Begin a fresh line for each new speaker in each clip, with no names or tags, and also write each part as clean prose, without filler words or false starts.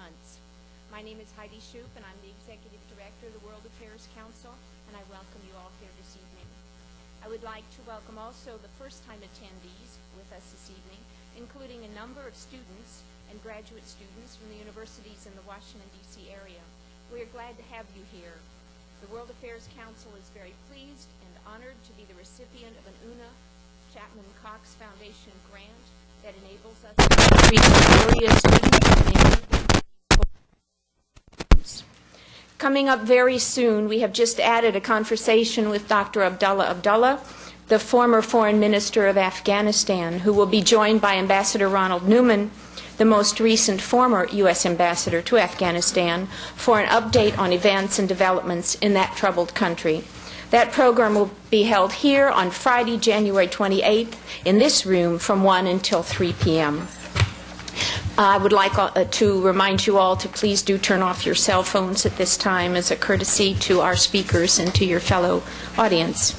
months. My name is Heidi Shoup, and I'm the Executive Director of the World Affairs Council, and I welcome you all here this evening. I would like to welcome also the first-time attendees with us this evening, including a number of students and graduate students from the universities in the Washington, D.C. area. We are glad to have you here. The World Affairs Council is very pleased and honored to be the recipient of an Una Chapman Cox Foundation grant that enables us to reach area students. Coming up very soon, we have just added a conversation with Dr. Abdullah, the former Foreign Minister of Afghanistan, who will be joined by Ambassador Ronald Newman, the most recent former U.S. ambassador to Afghanistan, for an update on events and developments in that troubled country. That program will be held here on Friday, January 28th, in this room from 1 until 3 p.m. I would like to remind you all to please do turn off your cell phones at this time as a courtesy to our speakers and to your fellow audience.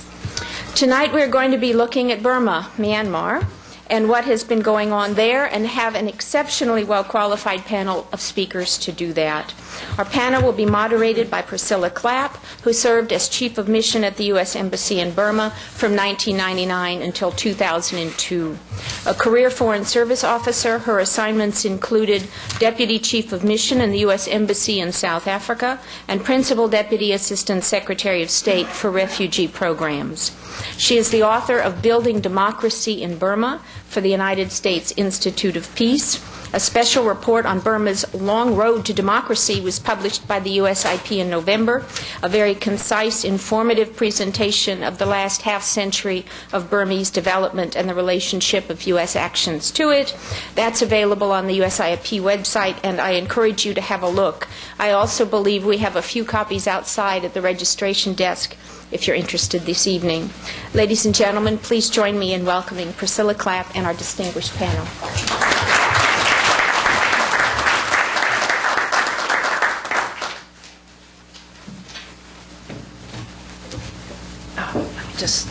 Tonight we're going to be looking at Burma, Myanmar, and what has been going on there, and have an exceptionally well-qualified panel of speakers to do that. Our panel will be moderated by Priscilla Clapp, who served as Chief of Mission at the U.S. Embassy in Burma from 1999 until 2002. A career Foreign Service officer, her assignments included Deputy Chief of Mission in the U.S. Embassy in South Africa and Principal Deputy Assistant Secretary of State for Refugee Programs. She is the author of Building Democracy in Burma for the United States Institute of Peace. A special report on Burma's long road to democracy was published by the USIP in November, a very concise, informative presentation of the last half-century of Burmese development and the relationship of U.S. actions to it. That's available on the USIP website, and I encourage you to have a look. I also believe we have a few copies outside at the registration desk if you're interested this evening. Ladies and gentlemen, please join me in welcoming Priscilla Clapp and our distinguished panel.
Let me just...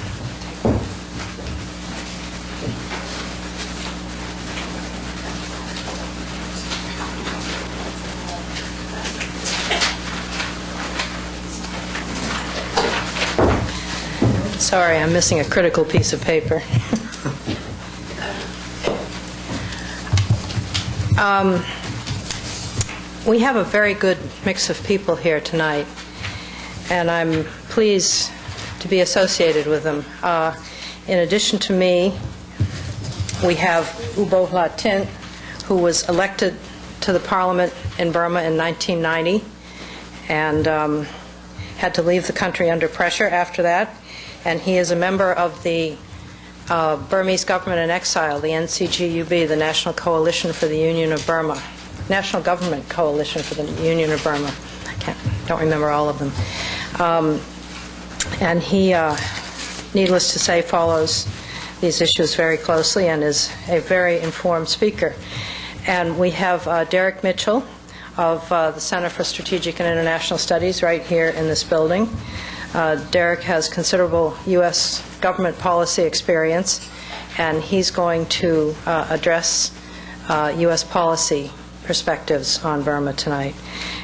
Sorry, I'm missing a critical piece of paper. We have a very good mix of people here tonight, and I'm pleased to be associated with them. In addition to me, we have Hla Tint, who was elected to the parliament in Burma in 1990 and had to leave the country under pressure after that. And he is a member of the Burmese government in exile, the NCGUB, the National Coalition for the Union of Burma, National Government Coalition for the Union of Burma. Don't remember all of them. And he, needless to say, follows these issues very closely and is a very informed speaker. And we have Derek Mitchell of the Center for Strategic and International Studies right here in this building. Derek has considerable U.S. government policy experience, and he's going to address U.S. policy perspectives on Burma tonight.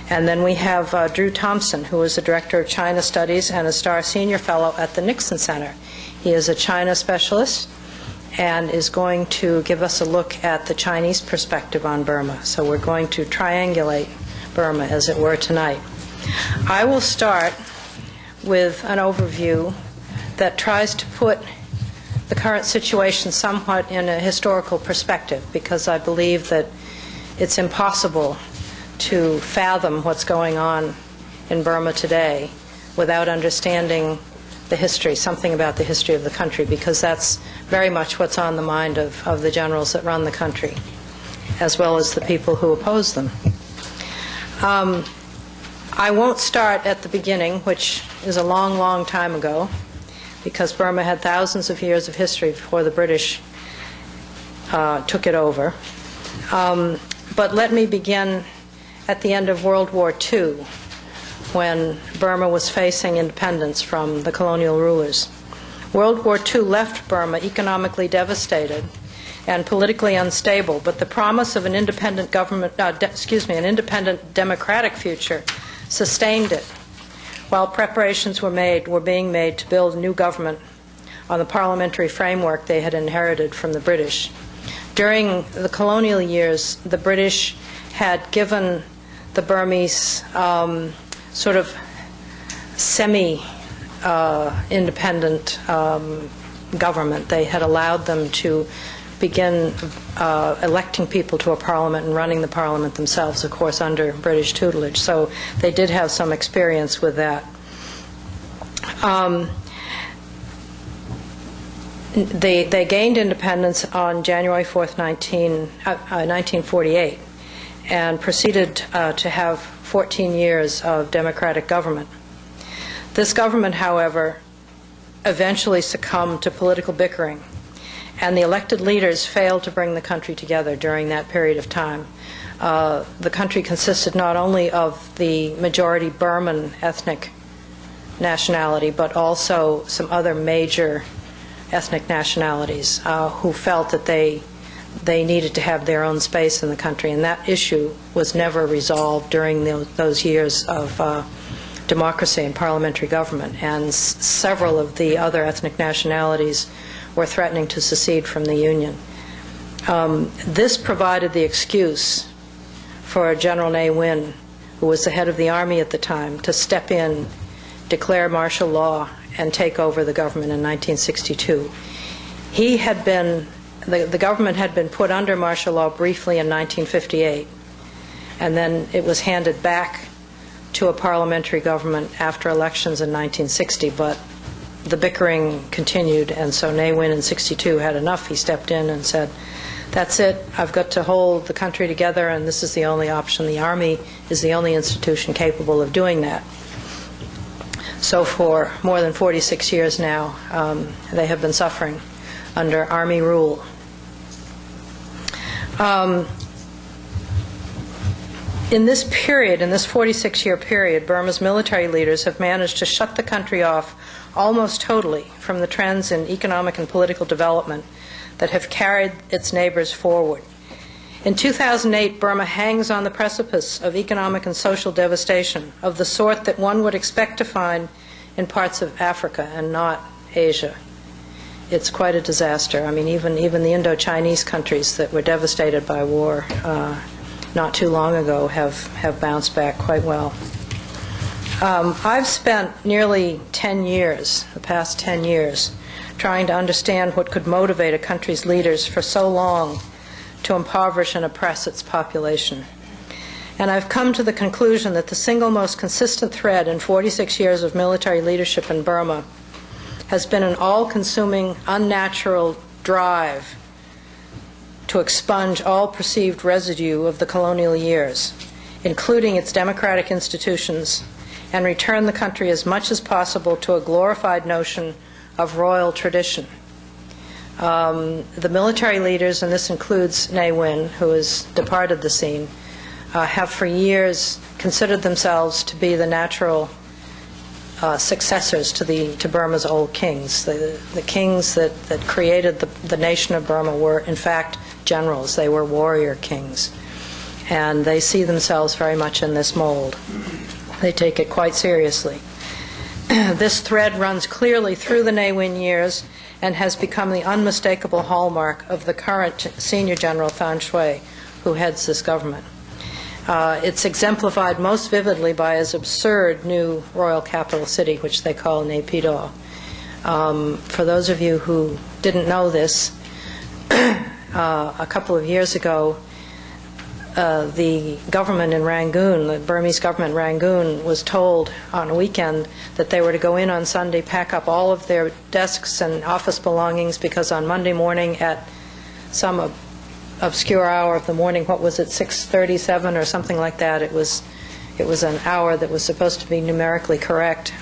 And then we have Drew Thompson, who is the Director of China Studies and a Starr Senior Fellow at the Nixon Center. He is a China specialist and is going to give us a look at the Chinese perspective on Burma. So we're going to triangulate Burma, as it were, tonight. I will start with an overview that tries to put the current situation somewhat in a historical perspective, because I believe that it's impossible to fathom what's going on in Burma today without understanding the history, something about the history of the country, because that's very much what's on the mind of the generals that run the country, as well as the people who oppose them. I won't start at the beginning, which is a long, long time ago, because Burma had thousands of years of history before the British took it over. But let me begin at the end of World War II, when Burma was facing independence from the colonial rulers. World War II left Burma economically devastated and politically unstable, but the promise of an independent government, an independent democratic future sustained it, while preparations were being made to build a new government on the parliamentary framework they had inherited from the British. During the colonial years, the British had given the Burmese sort of semi-independent government. They had allowed them to begin electing people to a parliament and running the parliament themselves, of course, under British tutelage. So they did have some experience with that. They gained independence on January 4th, 1948, and proceeded to have 14 years of democratic government. This government, however, eventually succumbed to political bickering, and the elected leaders failed to bring the country together during that period of time. The country consisted not only of the majority Burman ethnic nationality, but also some other major ethnic nationalities who felt that they needed to have their own space in the country, and that issue was never resolved during those years of democracy and parliamentary government, and several of the other ethnic nationalities were threatening to secede from the Union. This provided the excuse for General Ne Win, who was the head of the army at the time, to step in, declare martial law, and take over the government in 1962. The government had been put under martial law briefly in 1958, and then it was handed back to a parliamentary government after elections in 1960, but the bickering continued, and so Ne Win in 62 had enough. He stepped in and said, "That's it, I've got to hold the country together, and this is the only option. The army is the only institution capable of doing that." So for more than 46 years now, they have been suffering under army rule. In this period, in this 46-year period, Burma's military leaders have managed to shut the country off almost totally from the trends in economic and political development that have carried its neighbors forward. In 2008, Burma hangs on the precipice of economic and social devastation of the sort that one would expect to find in parts of Africa and not Asia. It's quite a disaster. I mean, even the Indo-Chinese countries that were devastated by war not too long ago have bounced back quite well. I've spent nearly 10 years, the past 10 years, trying to understand what could motivate a country's leaders for so long to impoverish and oppress its population. And I've come to the conclusion that the single most consistent thread in 46 years of military leadership in Burma has been an all-consuming, unnatural drive to expunge all perceived residue of the colonial years, including its democratic institutions, and return the country as much as possible to a glorified notion of royal tradition. The military leaders, and this includes Ne Win, who has departed the scene, have for years considered themselves to be the natural successors to Burma's old kings. The kings that created the nation of Burma were, in fact, generals. They were warrior kings. And they see themselves very much in this mold. They take it quite seriously. This thread runs clearly through the Ne Win years and has become the unmistakable hallmark of the current Senior General Than Shwe, who heads this government. It's exemplified most vividly by his absurd new royal capital city, which they call Naypyidaw. For those of you who didn't know this, a couple of years ago, the government in Rangoon, the Burmese government in Rangoon, was told on a weekend that they were to go in on Sunday, pack up all of their desks and office belongings, because on Monday morning at some obscure hour of the morning, what was it, 6:37 or something like that, it was an hour that was supposed to be numerically correct,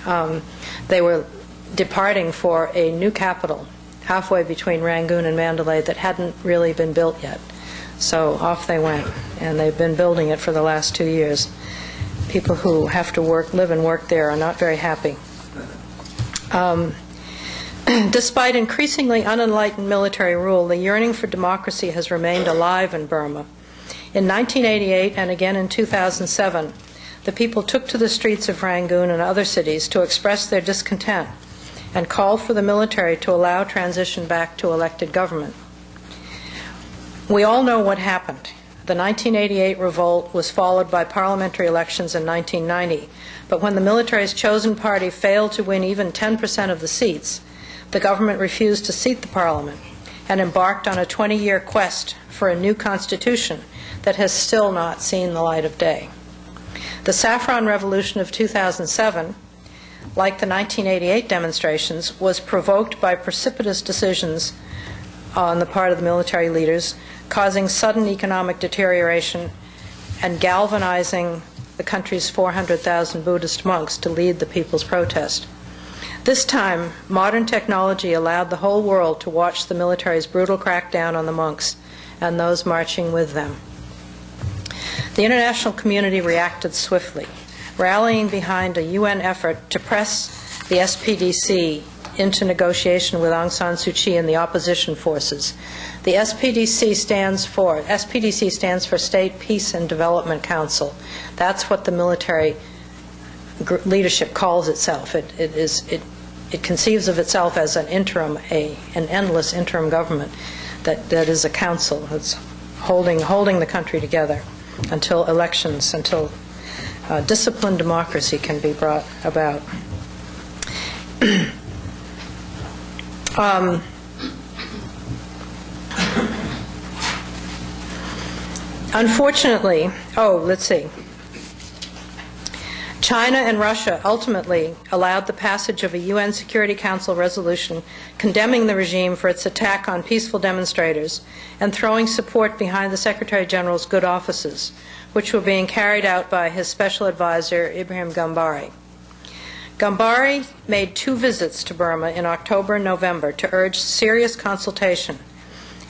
they were departing for a new capital halfway between Rangoon and Mandalay that hadn't really been built yet. So off they went, and they've been building it for the last 2 years. People who have to live and work there are not very happy. Despite increasingly unenlightened military rule, the yearning for democracy has remained alive in Burma. In 1988 and again in 2007, the people took to the streets of Rangoon and other cities to express their discontent and call for the military to allow transition back to elected government. We all know what happened. The 1988 revolt was followed by parliamentary elections in 1990, but when the military's chosen party failed to win even 10% of the seats, the government refused to seat the parliament and embarked on a 20-year quest for a new constitution that has still not seen the light of day. The Saffron Revolution of 2007, like the 1988 demonstrations, was provoked by precipitous decisions on the part of the military leaders, causing sudden economic deterioration and galvanizing the country's 400,000 Buddhist monks to lead the people's protest. This time, modern technology allowed the whole world to watch the military's brutal crackdown on the monks and those marching with them. The international community reacted swiftly, rallying behind a UN effort to press the SPDC into negotiation with Aung San Suu Kyi and the opposition forces. The SPDC stands for State Peace and Development Council. That's what the military leadership calls itself. It conceives of itself as an endless interim government that is a council that's holding the country together until elections, until disciplined democracy can be brought about. Unfortunately, China and Russia ultimately allowed the passage of a UN Security Council resolution condemning the regime for its attack on peaceful demonstrators and throwing support behind the Secretary General's good offices, which were being carried out by his special advisor, Ibrahim Gambari. Gambari made 2 visits to Burma in October and November to urge serious consultation,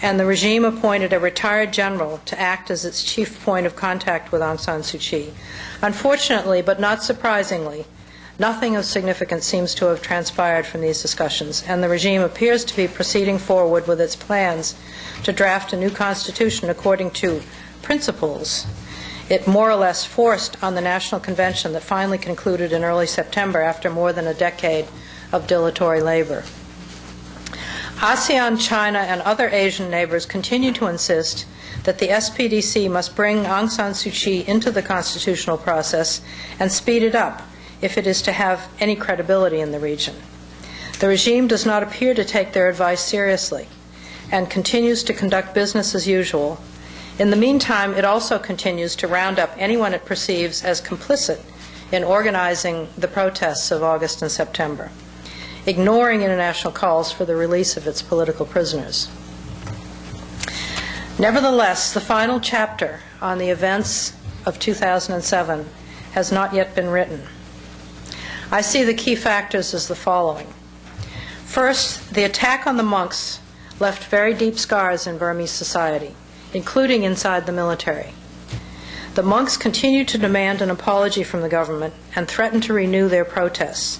and the regime appointed a retired general to act as its chief point of contact with Aung San Suu Kyi. Unfortunately, but not surprisingly, nothing of significance seems to have transpired from these discussions, and the regime appears to be proceeding forward with its plans to draft a new constitution according to principles it more or less forced on the National Convention that finally concluded in early September after more than a decade of dilatory labor. ASEAN, China, and other Asian neighbors continue to insist that the SPDC must bring Aung San Suu Kyi into the constitutional process and speed it up if it is to have any credibility in the region. The regime does not appear to take their advice seriously and continues to conduct business as usual. In the meantime, it also continues to round up anyone it perceives as complicit in organizing the protests of August and September, ignoring international calls for the release of its political prisoners. Nevertheless, the final chapter on the events of 2007 has not yet been written. I see the key factors as the following. First, the attack on the monks left very deep scars in Burmese society, including inside the military. The monks continue to demand an apology from the government and threaten to renew their protests.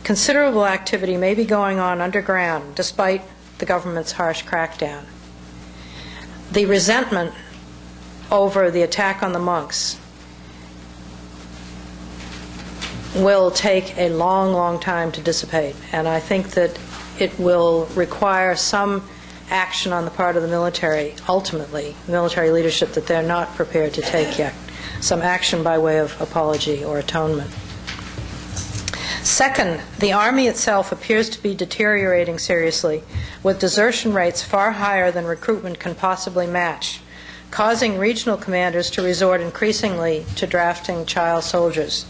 Considerable activity may be going on underground despite the government's harsh crackdown. The resentment over the attack on the monks will take a long, long time to dissipate, and I think that it will require some action on the part of the military, ultimately, military leadership that they're not prepared to take yet, some action by way of apology or atonement. Second, the Army itself appears to be deteriorating seriously, with desertion rates far higher than recruitment can possibly match, causing regional commanders to resort increasingly to drafting child soldiers.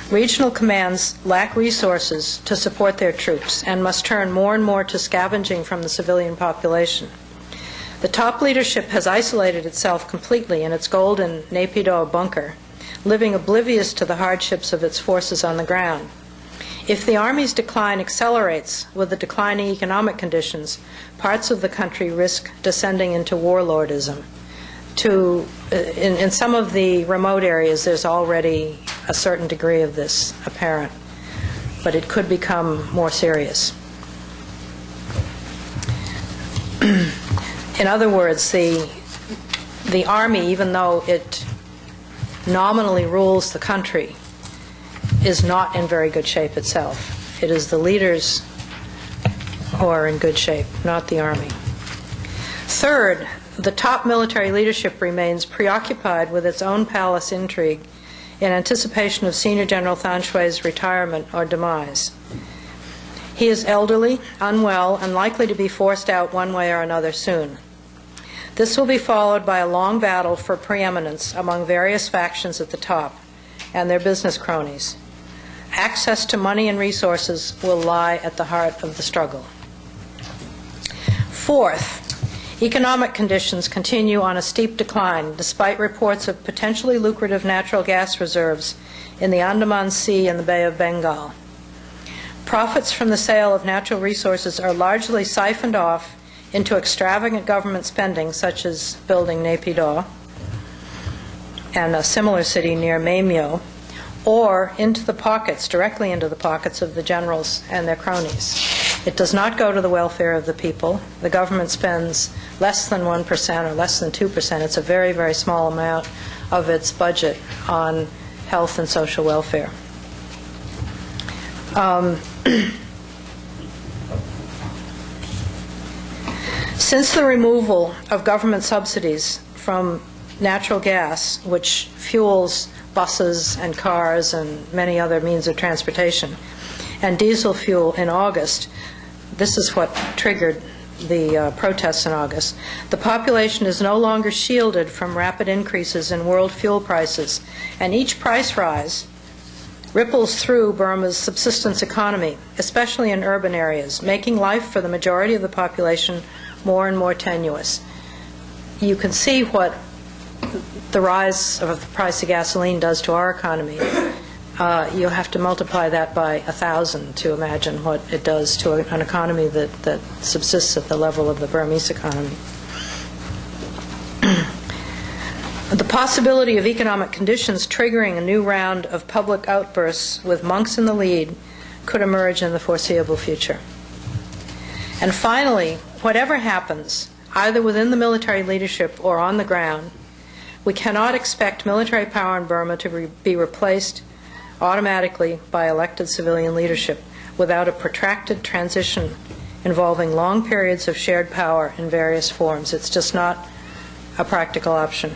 Regional commands lack resources to support their troops and must turn more and more to scavenging from the civilian population. The top leadership has isolated itself completely in its golden Naypyidaw bunker, living oblivious to the hardships of its forces on the ground. If the Army's decline accelerates with the declining economic conditions, parts of the country risk descending into warlordism. In some of the remote areas, there's already a certain degree of this apparent, but it could become more serious. In other words, the Army, even though it nominally rules the country, is not in very good shape itself. It is the leaders who are in good shape, not the Army. Third, the top military leadership remains preoccupied with its own palace intrigue in anticipation of Senior General Than Shwe's retirement or demise. He is elderly, unwell, and likely to be forced out one way or another soon. This will be followed by a long battle for preeminence among various factions at the top and their business cronies. Access to money and resources will lie at the heart of the struggle. Fourth, economic conditions continue on a steep decline despite reports of potentially lucrative natural gas reserves in the Andaman Sea and the Bay of Bengal. Profits from the sale of natural resources are largely siphoned off into extravagant government spending, such as building Naypyidaw and a similar city near Maymyo, or directly into the pockets of the generals and their cronies. It does not go to the welfare of the people. The government spends less than 1% or less than 2%. It's a very, very small amount of its budget on health and social welfare. Since the removal of government subsidies from natural gas, which fuels buses and cars and many other means of transportation, and diesel fuel in August, this is what triggered the protests in August, the population is no longer shielded from rapid increases in world fuel prices, and each price rise ripples through Burma's subsistence economy, especially in urban areas, making life for the majority of the population more and more tenuous. You can see what the rise of the price of gasoline does to our economy. You have to multiply that by 1,000 to imagine what it does to an economy that subsists at the level of the Burmese economy. The possibility of economic conditions triggering a new round of public outbursts with monks in the lead could emerge in the foreseeable future. And finally, whatever happens, either within the military leadership or on the ground, we cannot expect military power in Burma to be replaced automatically by elected civilian leadership without a protracted transition involving long periods of shared power in various forms. It's just not a practical option.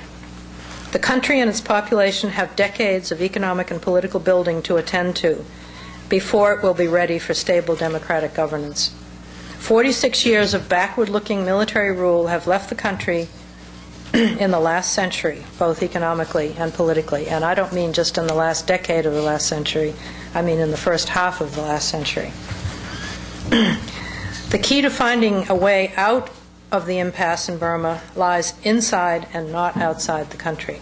The country and its population have decades of economic and political building to attend to before it will be ready for stable democratic governance. 46 years of backward-looking military rule have left the country in the last century, both economically and politically. And I don't mean just in the last decade of the last century, I mean in the first half of the last century. The key to finding a way out of the impasse in Burma lies inside and not outside the country.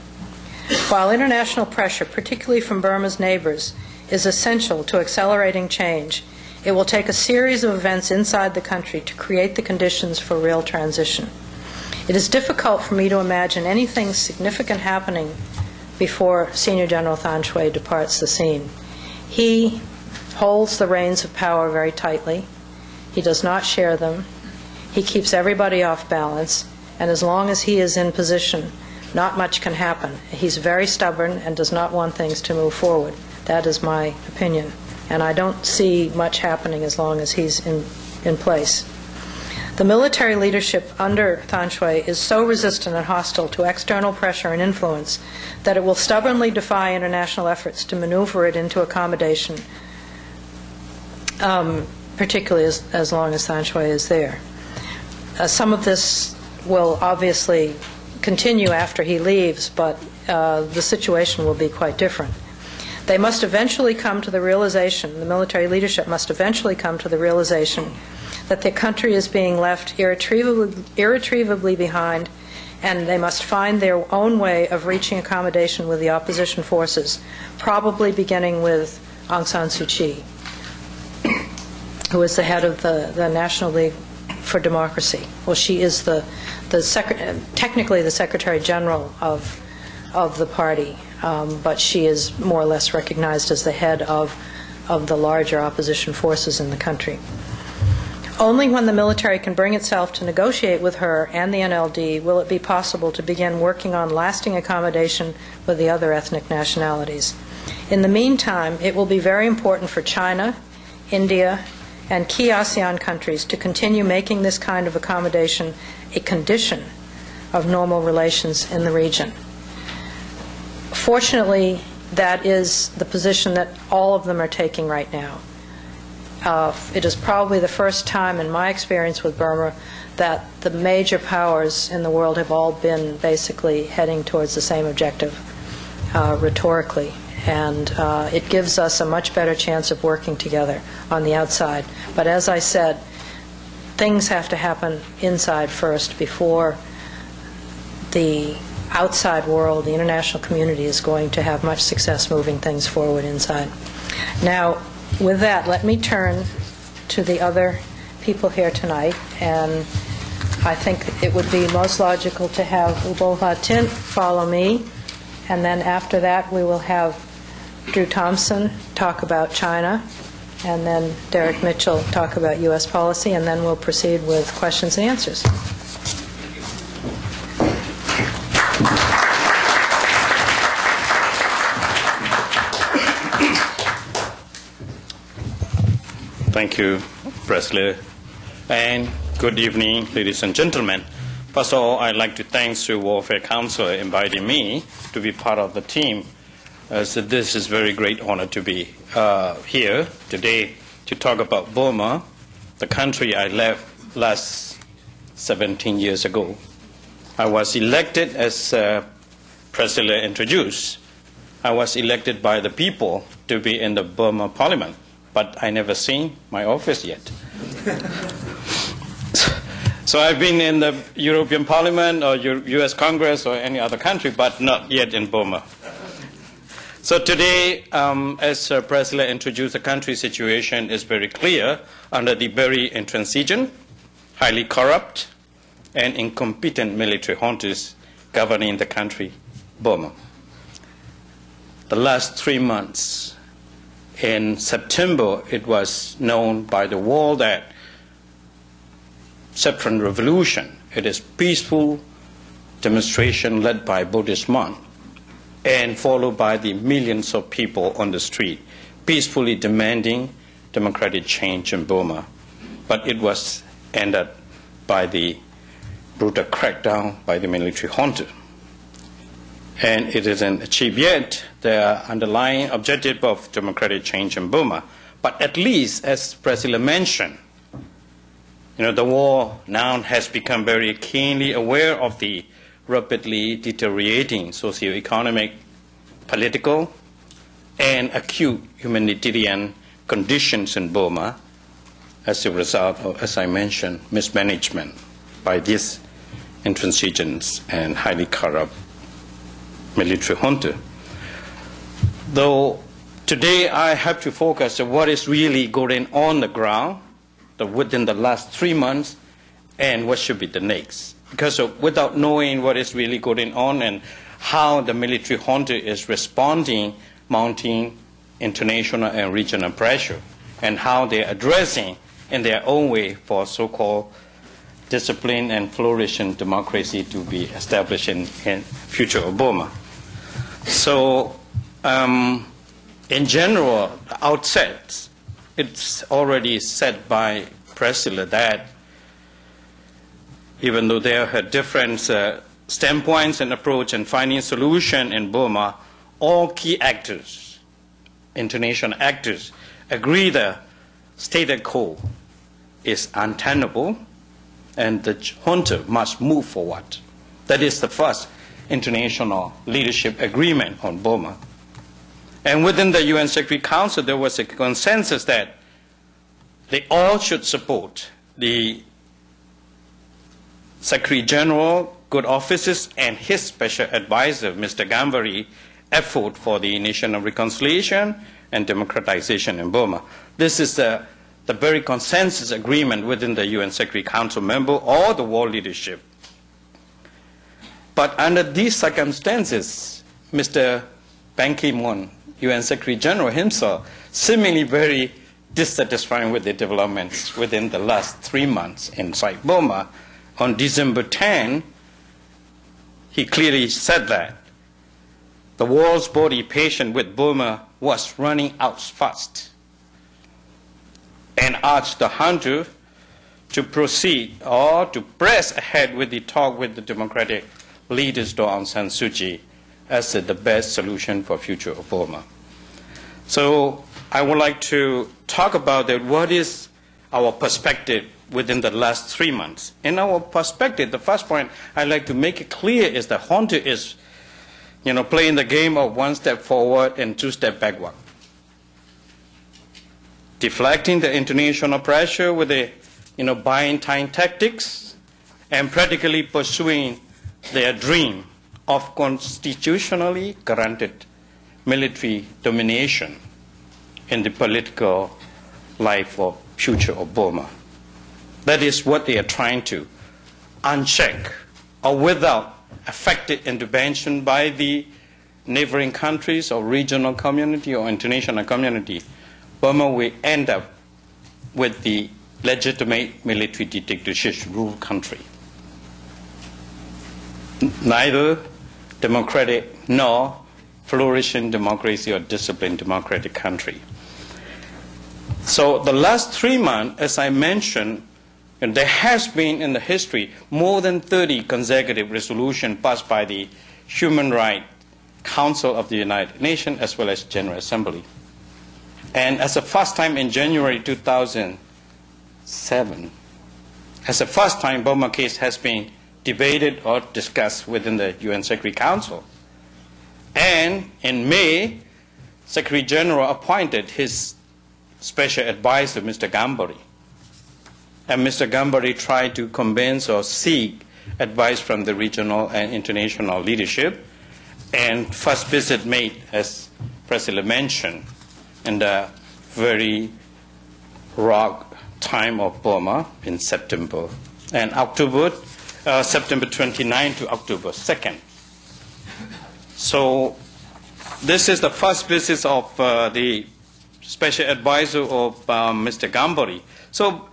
While international pressure, particularly from Burma's neighbors, is essential to accelerating change, it will take a series of events inside the country to create the conditions for real transition. It is difficult for me to imagine anything significant happening before Senior General Than Shwe departs the scene. He holds the reins of power very tightly. He does not share them. He keeps everybody off balance, and as long as he is in position, not much can happen. He's very stubborn and does not want things to move forward. That is my opinion. And I don't see much happening as long as he's in place. The military leadership under Than Shwe is so resistant and hostile to external pressure and influence that it will stubbornly defy international efforts to maneuver it into accommodation, particularly as long as Than Shwe is there. Some of this will obviously continue after he leaves, but the situation will be quite different. They must eventually come to the realization, the military leadership must eventually come to the realization that their country is being left irretrievably behind, and they must find their own way of reaching accommodation with the opposition forces, probably beginning with Aung San Suu Kyi, who is the head of the National League for Democracy. Well, she is technically the Secretary General of the party, but she is more or less recognized as the head of the larger opposition forces in the country. Only when the military can bring itself to negotiate with her and the NLD will it be possible to begin working on lasting accommodation with the other ethnic nationalities. In the meantime, it will be very important for China, India, and key ASEAN countries to continue making this kind of accommodation a condition of normal relations in the region. Fortunately, that is the position that all of them are taking right now. It is probably the first time in my experience with Burma that the major powers in the world have all been basically heading towards the same objective rhetorically. And it gives us a much better chance of working together on the outside. But as I said, things have to happen inside first before the outside world, the international community, is going to have much success moving things forward inside. Now, with that, let me turn to the other people here tonight, and I think it would be most logical to have Hla Tint follow me, and then after that we will have Drew Thompson talk about China, and then Derek Mitchell talk about U.S. policy, and then we'll proceed with questions and answers.
Thank you, Priscilla, and good evening, ladies and gentlemen. First of all, I'd like to thank the Warfare Council for inviting me to be part of the team. So this is a very great honor to be here today to talk about Burma, the country I left last 17 years ago. I was elected, as Priscilla introduced, I was elected by the people to be in the Burma Parliament, but I never seen my office yet. So I've been in the European Parliament or U.S. Congress or any other country, but not yet in Burma. So today, as Priscilla introduced, the country situation is very clear under the very intransigent, highly corrupt, and incompetent military juntas governing the country, Burma. The last 3 months, in September, it was known by the world that Saffron Revolution, it is peaceful demonstration led by Buddhist monks and followed by the millions of people on the street, peacefully demanding democratic change in Burma. But it was ended by the brutal crackdown by the military junta. And it isn't achieved yet the underlying objective of democratic change in Burma. But at least, as Priscilla mentioned, the war now has become very keenly aware of the rapidly deteriorating socio-economic, political, and acute humanitarian conditions in Burma as a result of, as I mentioned, mismanagement by these intransigent and highly corrupt military junta. Though today I have to focus on what is really going on the ground within the last 3 months and what should be the next. Because without knowing what is really going on and how the military junta is responding, mounting international and regional pressure, and how they are addressing in their own way for so-called discipline and flourishing democracy to be established in future of Burma. So, in general, the outset, it's already said by Priscilla that even though there are different standpoints and approach and finding solution in Burma, all key actors, international actors, agree the status quo is untenable and the junta must move forward. That is the first international leadership agreement on Burma. And within the UN Security Council, there was a consensus that they all should support the Secretary General, good offices, and his special advisor, Mr. Gambari, effort for the national reconciliation and democratization in Burma. This is the very consensus agreement within the UN Security Council member or the world leadership. But under these circumstances, Mr. Ban Ki-moon, UN Secretary General himself, seemingly very dissatisfied with the developments within the last 3 months inside Burma. On December 10, he clearly said that the world's body patient with Burma was running out fast and asked the junta to proceed or to press ahead with the talk with the democratic leaders, Aung San Suu Kyi, as the best solution for future of Burma. So I would like to talk about that. What is our perspective within the last 3 months? In our perspective, the first point I'd like to make it clear is that junta is, playing the game of 1 step forward and 2 steps backward, deflecting the international pressure with the, buying time tactics, and practically pursuing their dream of constitutionally granted military domination in the political life of future of Burma. That is what they are trying to uncheck, or without effective intervention by the neighboring countries or regional community or international community, Burma will end up with the legitimate military dictatorship rule country. Neither democratic nor flourishing democracy or disciplined democratic country. So the last 3 months, as I mentioned, and there has been in the history more than 30 consecutive resolutions passed by the Human Rights Council of the United Nations as well as General Assembly. And as the first time in January 2007, as the first time Burma case has been debated or discussed within the UN Security Council. And in May, Secretary General appointed his special advisor, Mr. Gambari. And Mr. Gambari tried to convince or seek advice from the regional and international leadership. And first visit made, as Priscilla mentioned, in the very rough time of Burma in September. And September 29 to October 2nd. So this is the first visit of the special advisor of Mr. Gambari. So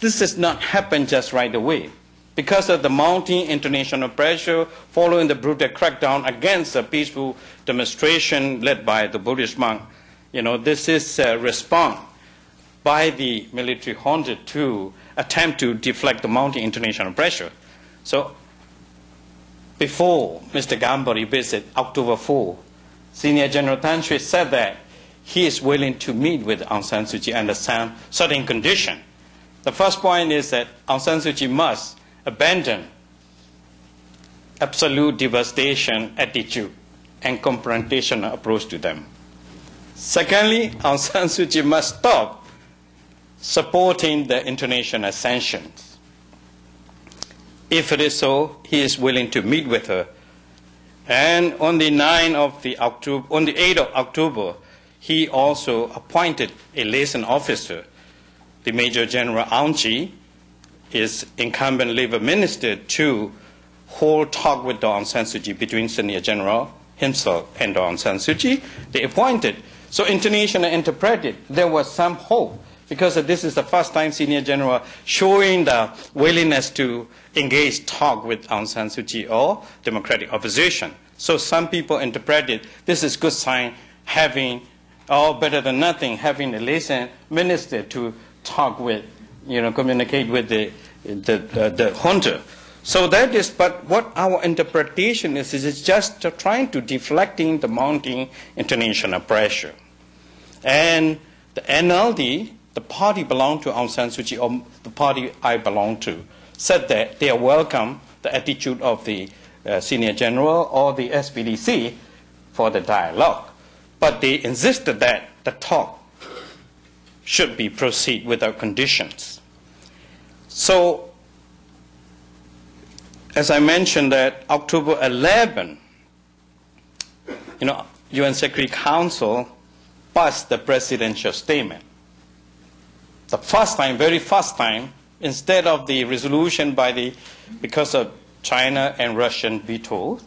this does not happen just right away. Because of the mounting international pressure following the brutal crackdown against a peaceful demonstration led by the Buddhist monk, this is a response by the military junta to attempt to deflect the mounting international pressure. So before Mr. Gambari visit October 4, Senior General Than Shwe said that he is willing to meet with Aung San Suu Kyi under certain conditions. The first point is that Aung San Suu Kyi must abandon absolute devastation attitude and confrontational approach to them. Secondly, Aung San Suu Kyi must stop supporting the international sanctions. If it is so, he is willing to meet with her. And on the 8th of October, he also appointed a liaison officer, the Major General Aung Chi, his incumbent labor minister, to hold talk with Aung San Suu Kyi between Senior General himself and Aung San Suu Kyi. They appointed. So international interpreted there was some hope, because this is the first time Senior General showing the willingness to engage talk with Aung San Suu Kyi or democratic opposition. So some people interpreted this is good sign, having, or better than nothing, having a liaison minister to talk with, communicate with the junta. So that is, but what our interpretation is it's just trying to deflecting the mounting international pressure. And the NLD, the party belonged to Aung San Suu Kyi, or the party I belong to, said that they welcome the attitude of the Senior General or the SPDC for the dialogue. But they insisted that the talk should be proceed without conditions. So, as I mentioned that October 11, UN Security Council passed the presidential statement. The first time, very first time, instead of the resolution because of China and Russian veto,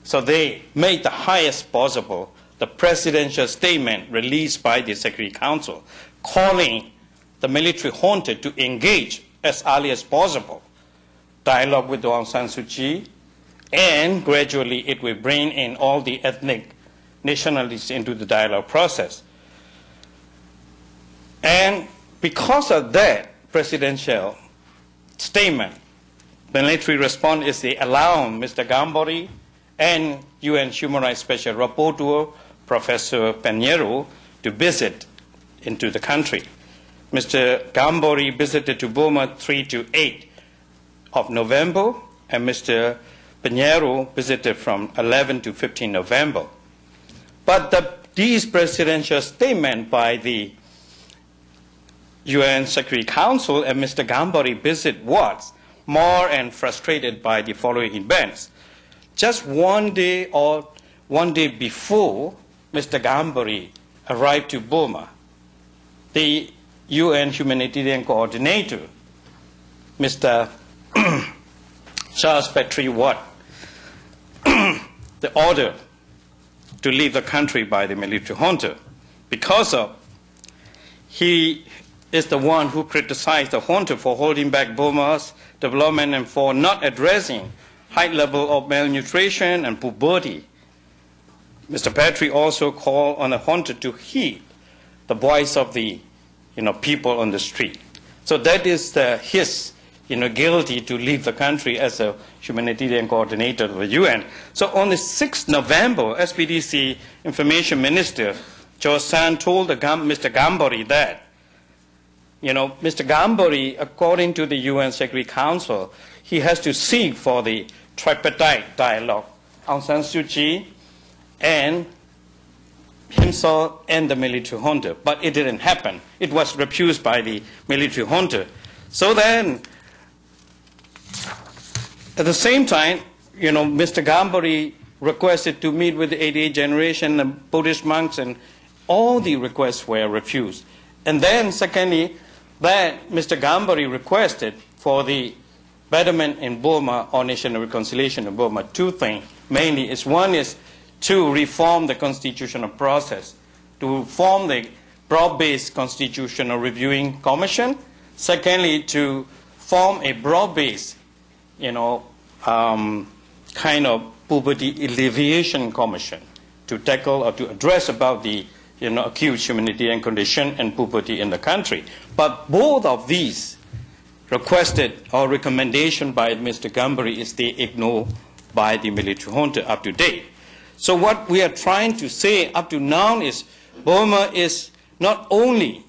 so they made the highest possible the presidential statement released by the Security Council, calling the military junta to engage as early as possible dialogue with Aung San Suu Kyi, and gradually it will bring in all the ethnic nationalities into the dialogue process. And because of that presidential statement, the military response is they allow Mr. Gambari and UN Human Rights Special Rapporteur, Professor Pinheiro, to visit into the country. Mr. Gambari visited to Burma 3 to 8 of November, and Mr. Pinheiro visited from 11 to 15 November. But these presidential statements by the UN Security Council and Mr. Gambari visit was more and frustrated by the following events. Just one day before Mr. Gambari arrived to Burma, the UN humanitarian coordinator, Mr. Charles Patrick Watt, the order to leave the country by the military junta, because of he is the one who criticized the junta for holding back Burma's development and for not addressing high level of malnutrition and poverty. Mr. Patrick also called on the junta to heed the voice of the people on the street. So that is his guilty to leave the country as a humanitarian coordinator of the UN. So on the 6th November, SPDC Information Minister George San told Mr. Gambari that, Mr. Gambari, according to the UN Security Council, he has to seek for the tripartite dialogue, Aung San Suu Kyi and himself and the military junta. But it didn't happen. It was refused by the military junta. So then, at the same time, Mr. Gambari requested to meet with the 88th generation, the Buddhist monks, and all the requests were refused. And then, secondly, that Mr. Gambari requested for the betterment in Burma or national reconciliation in Burma, two things mainly. One is to reform the constitutional process, to form the broad-based constitutional reviewing commission. Secondly, to form a broad-based kind of poverty alleviation commission to tackle or to address about the acute humanitarian condition and poverty in the country. But both of these requested or recommendation by Mr. Gambari is they ignored by the military junta up to date. So what we are trying to say up to now is Burma is not only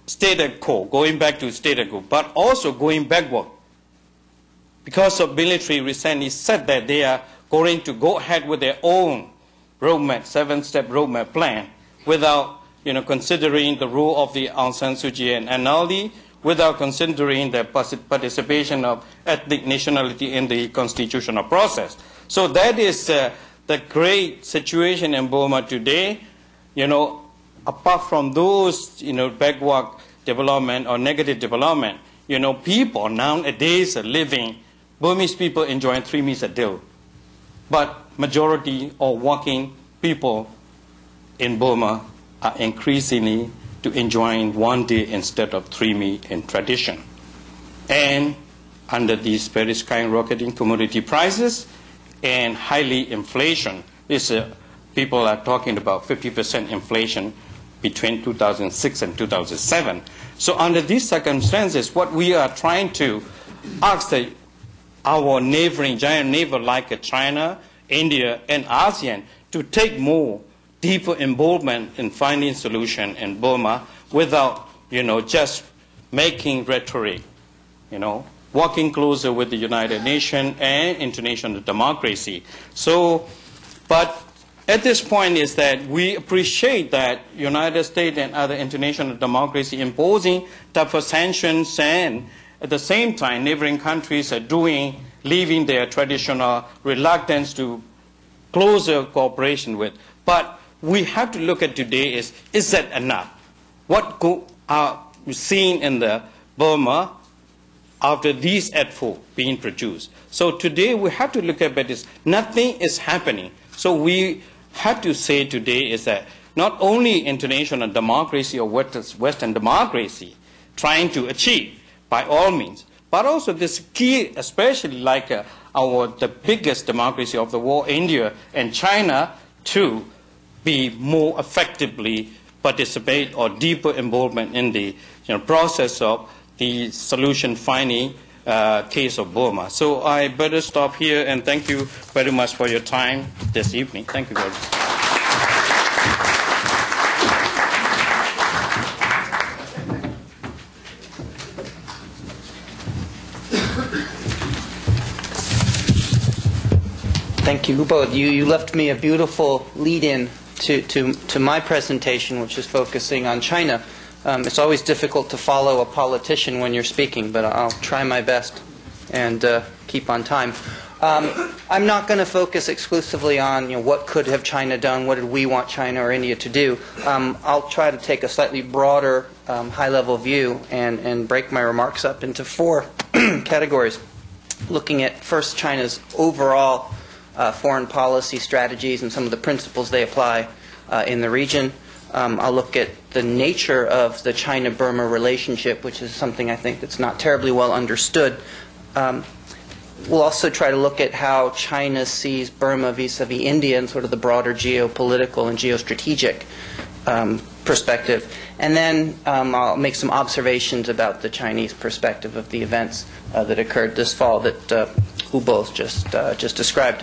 status quo, going back to status quo, but also going backward. Because of military recently said that they are going to go ahead with their own roadmap, 7-step roadmap plan, without considering the role of the Aung San Suu Kyi and NLD, without considering the participation of ethnic nationality in the constitutional process. So that is the great situation in Burma today. Apart from those backward development or negative development, people nowadays are living, Burmese people enjoying 3 meals a day. But majority of working people in Burma are increasingly to enjoying 1 day instead of 3 meals in tradition. And under these very skyrocketing commodity prices and highly inflation, people are talking about 50% inflation between 2006 and 2007. So under these circumstances, what we are trying to ask our neighboring giant neighbor like China, India, and ASEAN to take more deeper involvement in finding solution in Burma without, just making rhetoric, working closer with the United Nations and international democracy. So, but at this point is that we appreciate that United States and other international democracy imposing tougher sanctions, and at the same time neighboring countries are leaving their traditional reluctance to closer cooperation with. But we have to look at today is that enough? What are we seeing in the Burma after these efforts being produced? So today we have to look at this. Nothing is happening. So we have to say today is that not only international democracy or Western democracy trying to achieve by all means, but also this key, especially like the biggest democracy of the world, India and China, to be more effectively participate or deeper involvement in the process of the solution finding case of Burma. So I better stop here, and thank you very much for your time this evening. Thank you very much.
Thank you, both. You left me a beautiful lead-in to my presentation, which is focusing on China. It's always difficult to follow a politician when you're speaking, but I'll try my best and keep on time. I'm not going to focus exclusively on what could have China done, what did we want China or India to do. I'll try to take a slightly broader, high-level view and break my remarks up into 4 categories, looking at first China's overall foreign policy strategies and some of the principles they apply in the region. I'll look at the nature of the China-Burma relationship, which is something I think that's not terribly well understood. We'll also try to look at how China sees Burma vis-a-vis India and sort of the broader geopolitical and geostrategic perspective. And then I'll make some observations about the Chinese perspective of the events that occurred this fall that Hubo just described.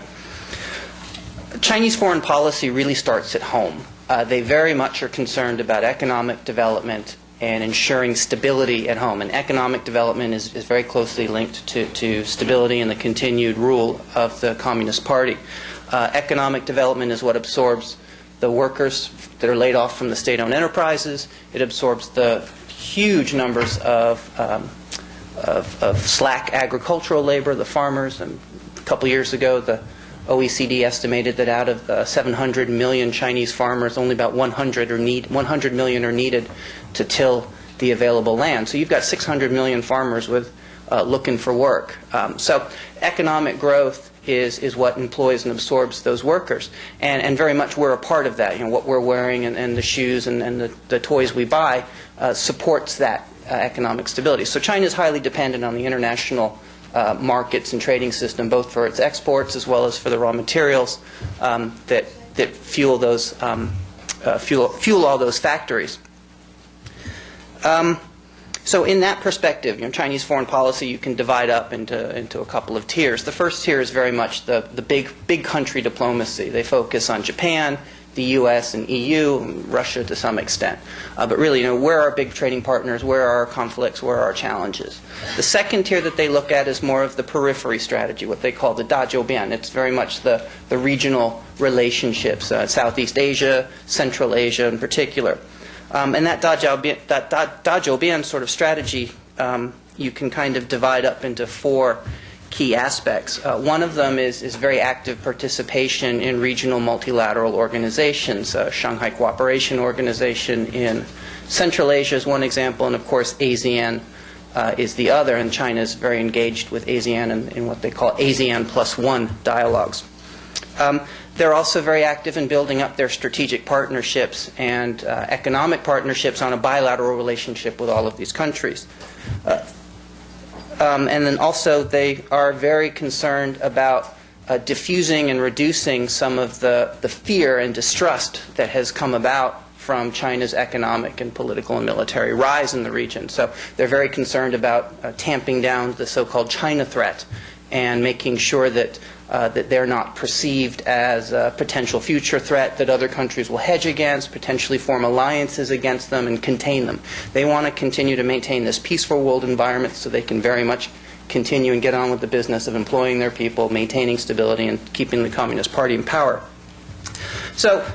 Chinese foreign policy really starts at home. They very much are concerned about economic development and ensuring stability at home. And economic development is very closely linked to stability and the continued rule of the Communist Party. Economic development is what absorbs the workers that are laid off from the state-owned enterprises. It absorbs the huge numbers of slack agricultural labor, the farmers. And a couple years ago, the OECD estimated that out of 700 million Chinese farmers, only about 100 million are needed to till the available land. So you've got 600 million farmers looking for work. So economic growth is what employs and absorbs those workers. And very much we're a part of that. What we're wearing and the shoes and the toys we buy supports that economic stability. So China is highly dependent on the international markets and trading system, both for its exports as well as for the raw materials that fuel those fuel all those factories. So in that perspective, Chinese foreign policy you can divide up into a couple of tiers. The first tier is very much the big country diplomacy. They focus on Japan, the U.S. and EU, and Russia to some extent. But really, where are our big trading partners? Where are our conflicts? Where are our challenges? The second tier that they look at is more of the periphery strategy, what they call the dazhoubian. It's very much the regional relationships, Southeast Asia, Central Asia in particular. And that dazhoubian sort of strategy, you can kind of divide up into 4 key aspects. One of them is very active participation in regional multilateral organizations. Shanghai Cooperation Organization in Central Asia is one example, and of course ASEAN is the other, and China is very engaged with ASEAN in what they call ASEAN +1 dialogues. They're also very active in building up their strategic partnerships and economic partnerships on a bilateral relationship with all of these countries. And then also they are very concerned about diffusing and reducing some of the fear and distrust that has come about from China's economic and political and military rise in the region. So they're very concerned about tamping down the so-called China threat and making sure that they're not perceived as a potential future threat that other countries will hedge against, potentially form alliances against them and contain them. They want to continue to maintain this peaceful world environment so they can very much continue and get on with the business of employing their people, maintaining stability, and keeping the Communist Party in power. So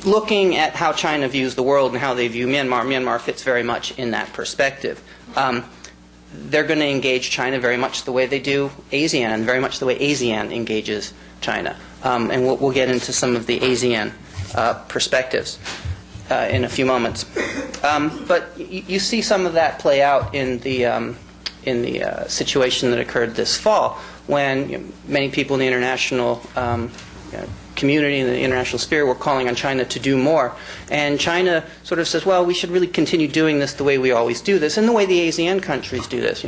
looking at how China views the world and how they view Myanmar, Myanmar fits very much in that perspective. They're going to engage China very much the way they do ASEAN, very much the way ASEAN engages China. And we'll get into some of the ASEAN perspectives in a few moments. But you see some of that play out in the situation that occurred this fall when many people in the international community and the international sphere were calling on China to do more. And China sort of says, well, we should really continue doing this the way we always do this, and the way the ASEAN countries do this.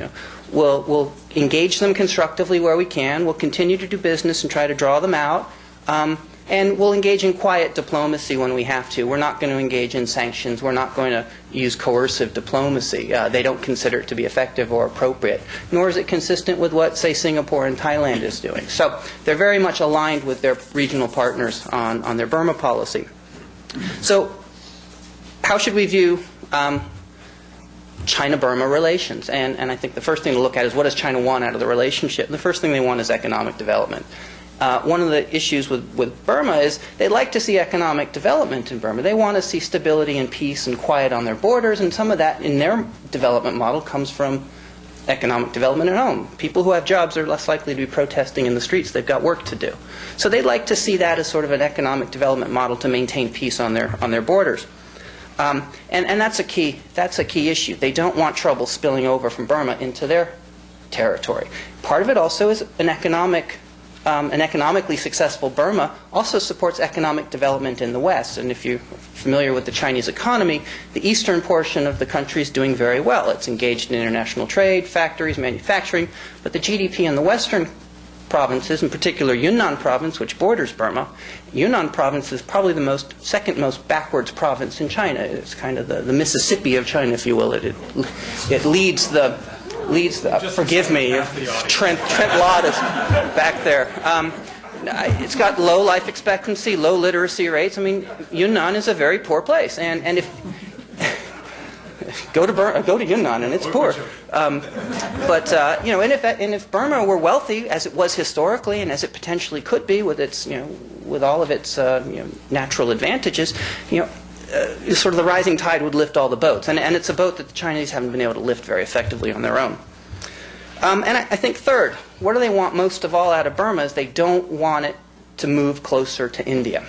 We'll engage them constructively where we can. We'll continue to do business and try to draw them out. And we'll engage in quiet diplomacy when we have to. We're not going to engage in sanctions. We're not going to use coercive diplomacy. They don't consider it to be effective or appropriate, nor is it consistent with what, say, Singapore and Thailand is doing. So they're very much aligned with their regional partners on their Burma policy. So how should we view China-Burma relations? And I think the first thing to look at is, what does China want out of the relationship? And the first thing they want is economic development. One of the issues with Burma is they'd like to see economic development in Burma. They want to see stability and peace and quiet on their borders, and some of that in their development model comes from economic development at home. People who have jobs are less likely to be protesting in the streets. They've got work to do. So they'd like to see that as sort of an economic development model to maintain peace on their borders. And that's a key issue. They don't want trouble spilling over from Burma into their territory. Part of it also is an economically successful Burma also supports economic development in the West. And if you're familiar with the Chinese economy, the eastern portion of the country is doing very well. It's engaged in international trade, factories, manufacturing. But the GDP in the western provinces, in particular Yunnan province, which borders Burma, Yunnan province is probably the second most backwards province in China. It's kind of the Mississippi of China, if you will. It leads the forgive me, Trent Lott is back there. It's got low life expectancy, low literacy rates. I mean, Yunnan is a very poor place, and if go to Yunnan and it's poor. And if Burma were wealthy, as it was historically, and as it potentially could be with its with all of its natural advantages, sort of the rising tide would lift all the boats. And it's a boat that the Chinese haven't been able to lift very effectively on their own. And I think third, what do they want most of all out of Burma is they don't want it to move closer to India.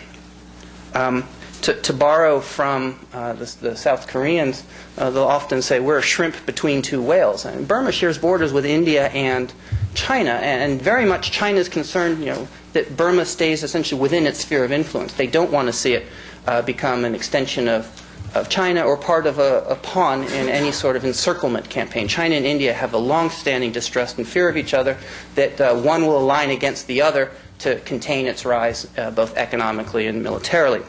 To borrow from the South Koreans, they'll often say, we're a shrimp between two whales. And Burma shares borders with India and China, and very much China is concerned that Burma stays essentially within its sphere of influence. They don't want to see it become an extension of China or part of a pawn in any sort of encirclement campaign. China and India have a long-standing distrust and fear of each other, that one will align against the other to contain its rise both economically and militarily.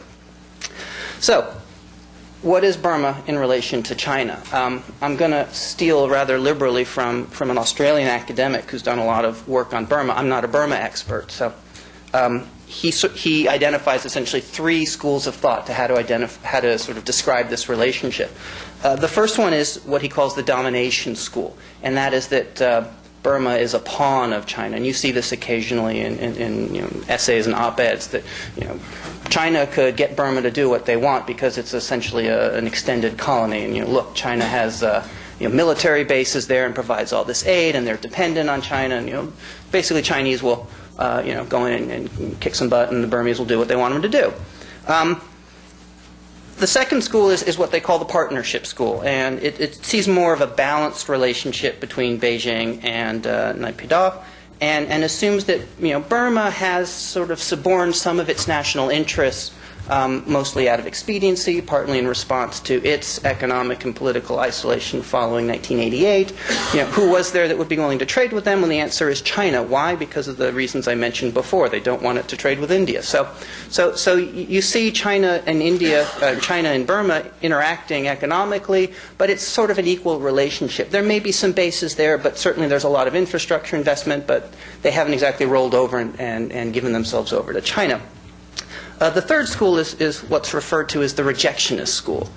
So, what is Burma in relation to China? I'm going to steal rather liberally from an Australian academic who's done a lot of work on Burma. I'm not a Burma expert, so he identifies essentially three schools of thought to how to sort of describe this relationship. The first one is what he calls the domination school, and that is that Burma is a pawn of China, and you see this occasionally in essays and op-eds that China could get Burma to do what they want because it's essentially an extended colony, and look, China has military bases there and provides all this aid, and they're dependent on China, and basically Chinese will go in and kick some butt, and the Burmese will do what they want them to do. The second school is what they call the partnership school, and it sees more of a balanced relationship between Beijing and Naypyidaw, and assumes that Burma has sort of suborned some of its national interests, mostly out of expediency, partly in response to its economic and political isolation following 1988. Who was there that would be willing to trade with them? And the answer is China. Why? Because of the reasons I mentioned before. They don't want it to trade with India. So you see China and India, China and Burma interacting economically, but it's sort of an equal relationship. There may be some bases there, but certainly there's a lot of infrastructure investment, but they haven't exactly rolled over and given themselves over to China. The third school is what's referred to as the rejectionist school.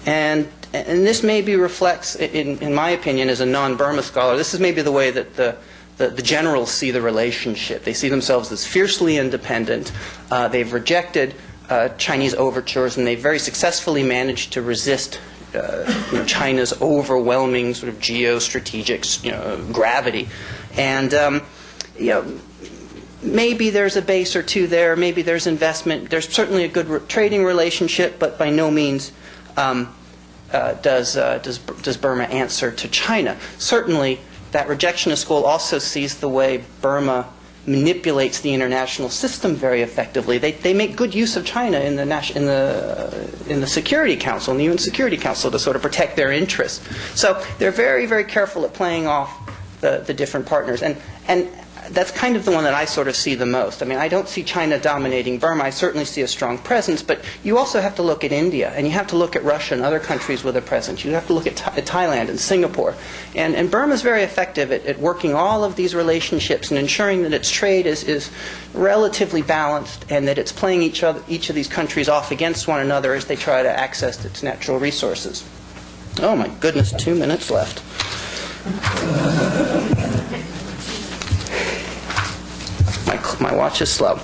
And this maybe reflects, in my opinion, as a non-Burma scholar, this is maybe the way that the generals see the relationship. They see themselves as fiercely independent. They've rejected Chinese overtures, and they've very successfully managed to resist China's overwhelming sort of geostrategic gravity. And maybe there's a base or two there. Maybe there's investment. There's certainly a good trading relationship, but by no means does Burma answer to China. Certainly, that rejectionist school also sees the way Burma manipulates the international system very effectively. They make good use of China in the Security Council, in the UN Security Council, to sort of protect their interests. So they're very, very careful at playing off the different partners. And that's kind of the one that I sort of see the most. I mean, I don't see China dominating Burma. I certainly see a strong presence, but you also have to look at India, and you have to look at Russia and other countries with a presence. You have to look at Thailand and Singapore. And Burma is very effective at working all of these relationships and ensuring that its trade is relatively balanced and that it's playing each of these countries off against one another as they try to access its natural resources. Oh my goodness, 2 minutes left. My watch is slow.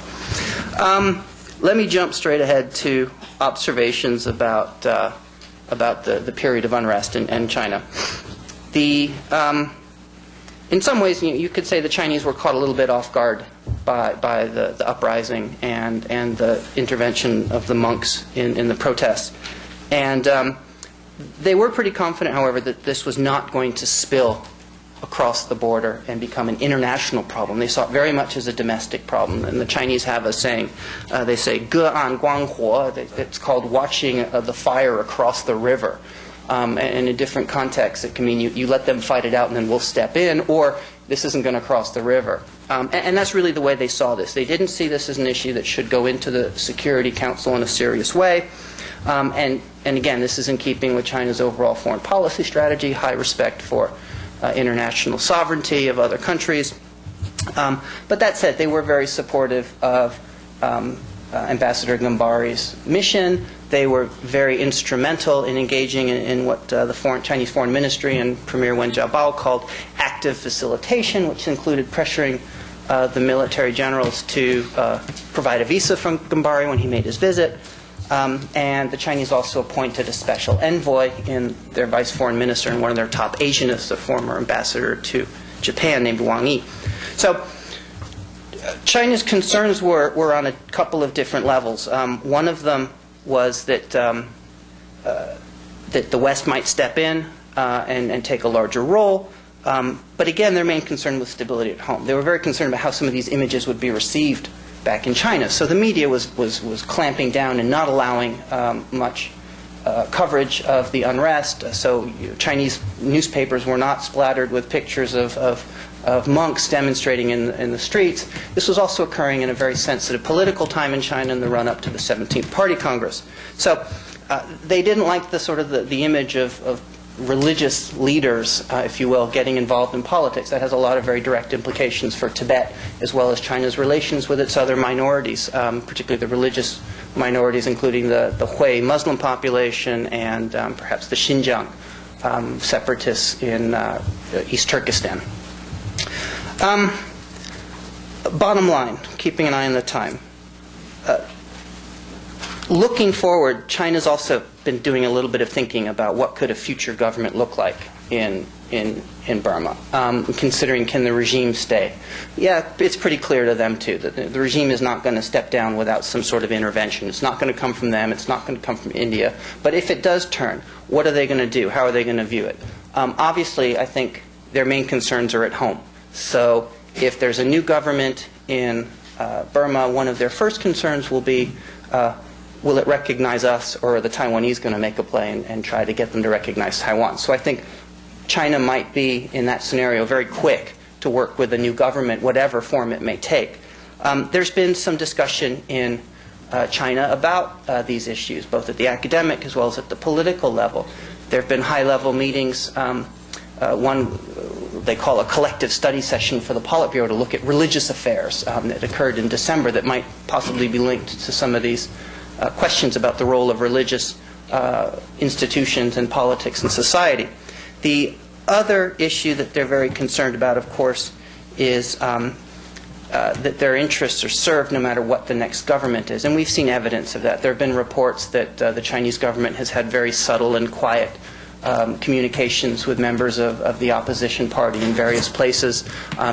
Let me jump straight ahead to observations about the period of unrest in China. In some ways, you could say the Chinese were caught a little bit off guard by the uprising and the intervention of the monks in the protests. And they were pretty confident, however, that this was not going to spill across the border and become an international problem. They saw it very much as a domestic problem. And the Chinese have a saying, they say, 隔岸观火. It's called watching the fire across the river. And in a different context, it can mean you let them fight it out and then we'll step in, or this isn't going to cross the river. And that's really the way they saw this. They didn't see this as an issue that should go into the Security Council in a serious way. And again, this is in keeping with China's overall foreign policy strategy, high respect for international sovereignty of other countries. But that said, they were very supportive of Ambassador Gambari's mission. They were very instrumental in engaging in what the Chinese Foreign Ministry and Premier Wen Jiabao called active facilitation, which included pressuring the military generals to provide a visa from Gambari when he made his visit. And the Chinese also appointed a special envoy in their vice foreign minister and one of their top Asianists, a former ambassador to Japan named Wang Yi. So China's concerns were on a couple of different levels. One of them was that the West might step in and take a larger role. But again, their main concern was stability at home. They were very concerned about how some of these images would be received back in China. So the media was clamping down and not allowing much coverage of the unrest. So Chinese newspapers were not splattered with pictures of monks demonstrating in the streets. This was also occurring in a very sensitive political time in China in the run-up to the 17th Party Congress. So they didn't like the image of religious leaders, if you will, getting involved in politics. That has a lot of very direct implications for Tibet, as well as China's relations with its other minorities, particularly the religious minorities, including the Hui Muslim population and perhaps the Xinjiang separatists in East Turkestan. Bottom line, keeping an eye on the time. Looking forward, China's also been doing a little bit of thinking about what could a future government look like in Burma, considering can the regime stay. Yeah, it's pretty clear to them too that the regime is not going to step down without some sort of intervention. It's not going to come from them. It's not going to come from India. But if it does turn, what are they going to do? How are they going to view it? Obviously, I think their main concerns are at home. So if there's a new government in Burma, one of their first concerns will be will it recognize us, or are the Taiwanese going to make a play and try to get them to recognize Taiwan? So I think China might be, in that scenario, very quick to work with a new government, whatever form it may take. There's been some discussion in China about these issues, both at the academic as well as at the political level. There have been high-level meetings, one they call a collective study session for the Politburo to look at religious affairs that occurred in December that might possibly be linked to some of these questions about the role of religious institutions and politics and society. The other issue that they're very concerned about, of course, is that their interests are served no matter what the next government is. And we've seen evidence of that. There have been reports that the Chinese government has had very subtle and quiet communications with members of the opposition party in various places.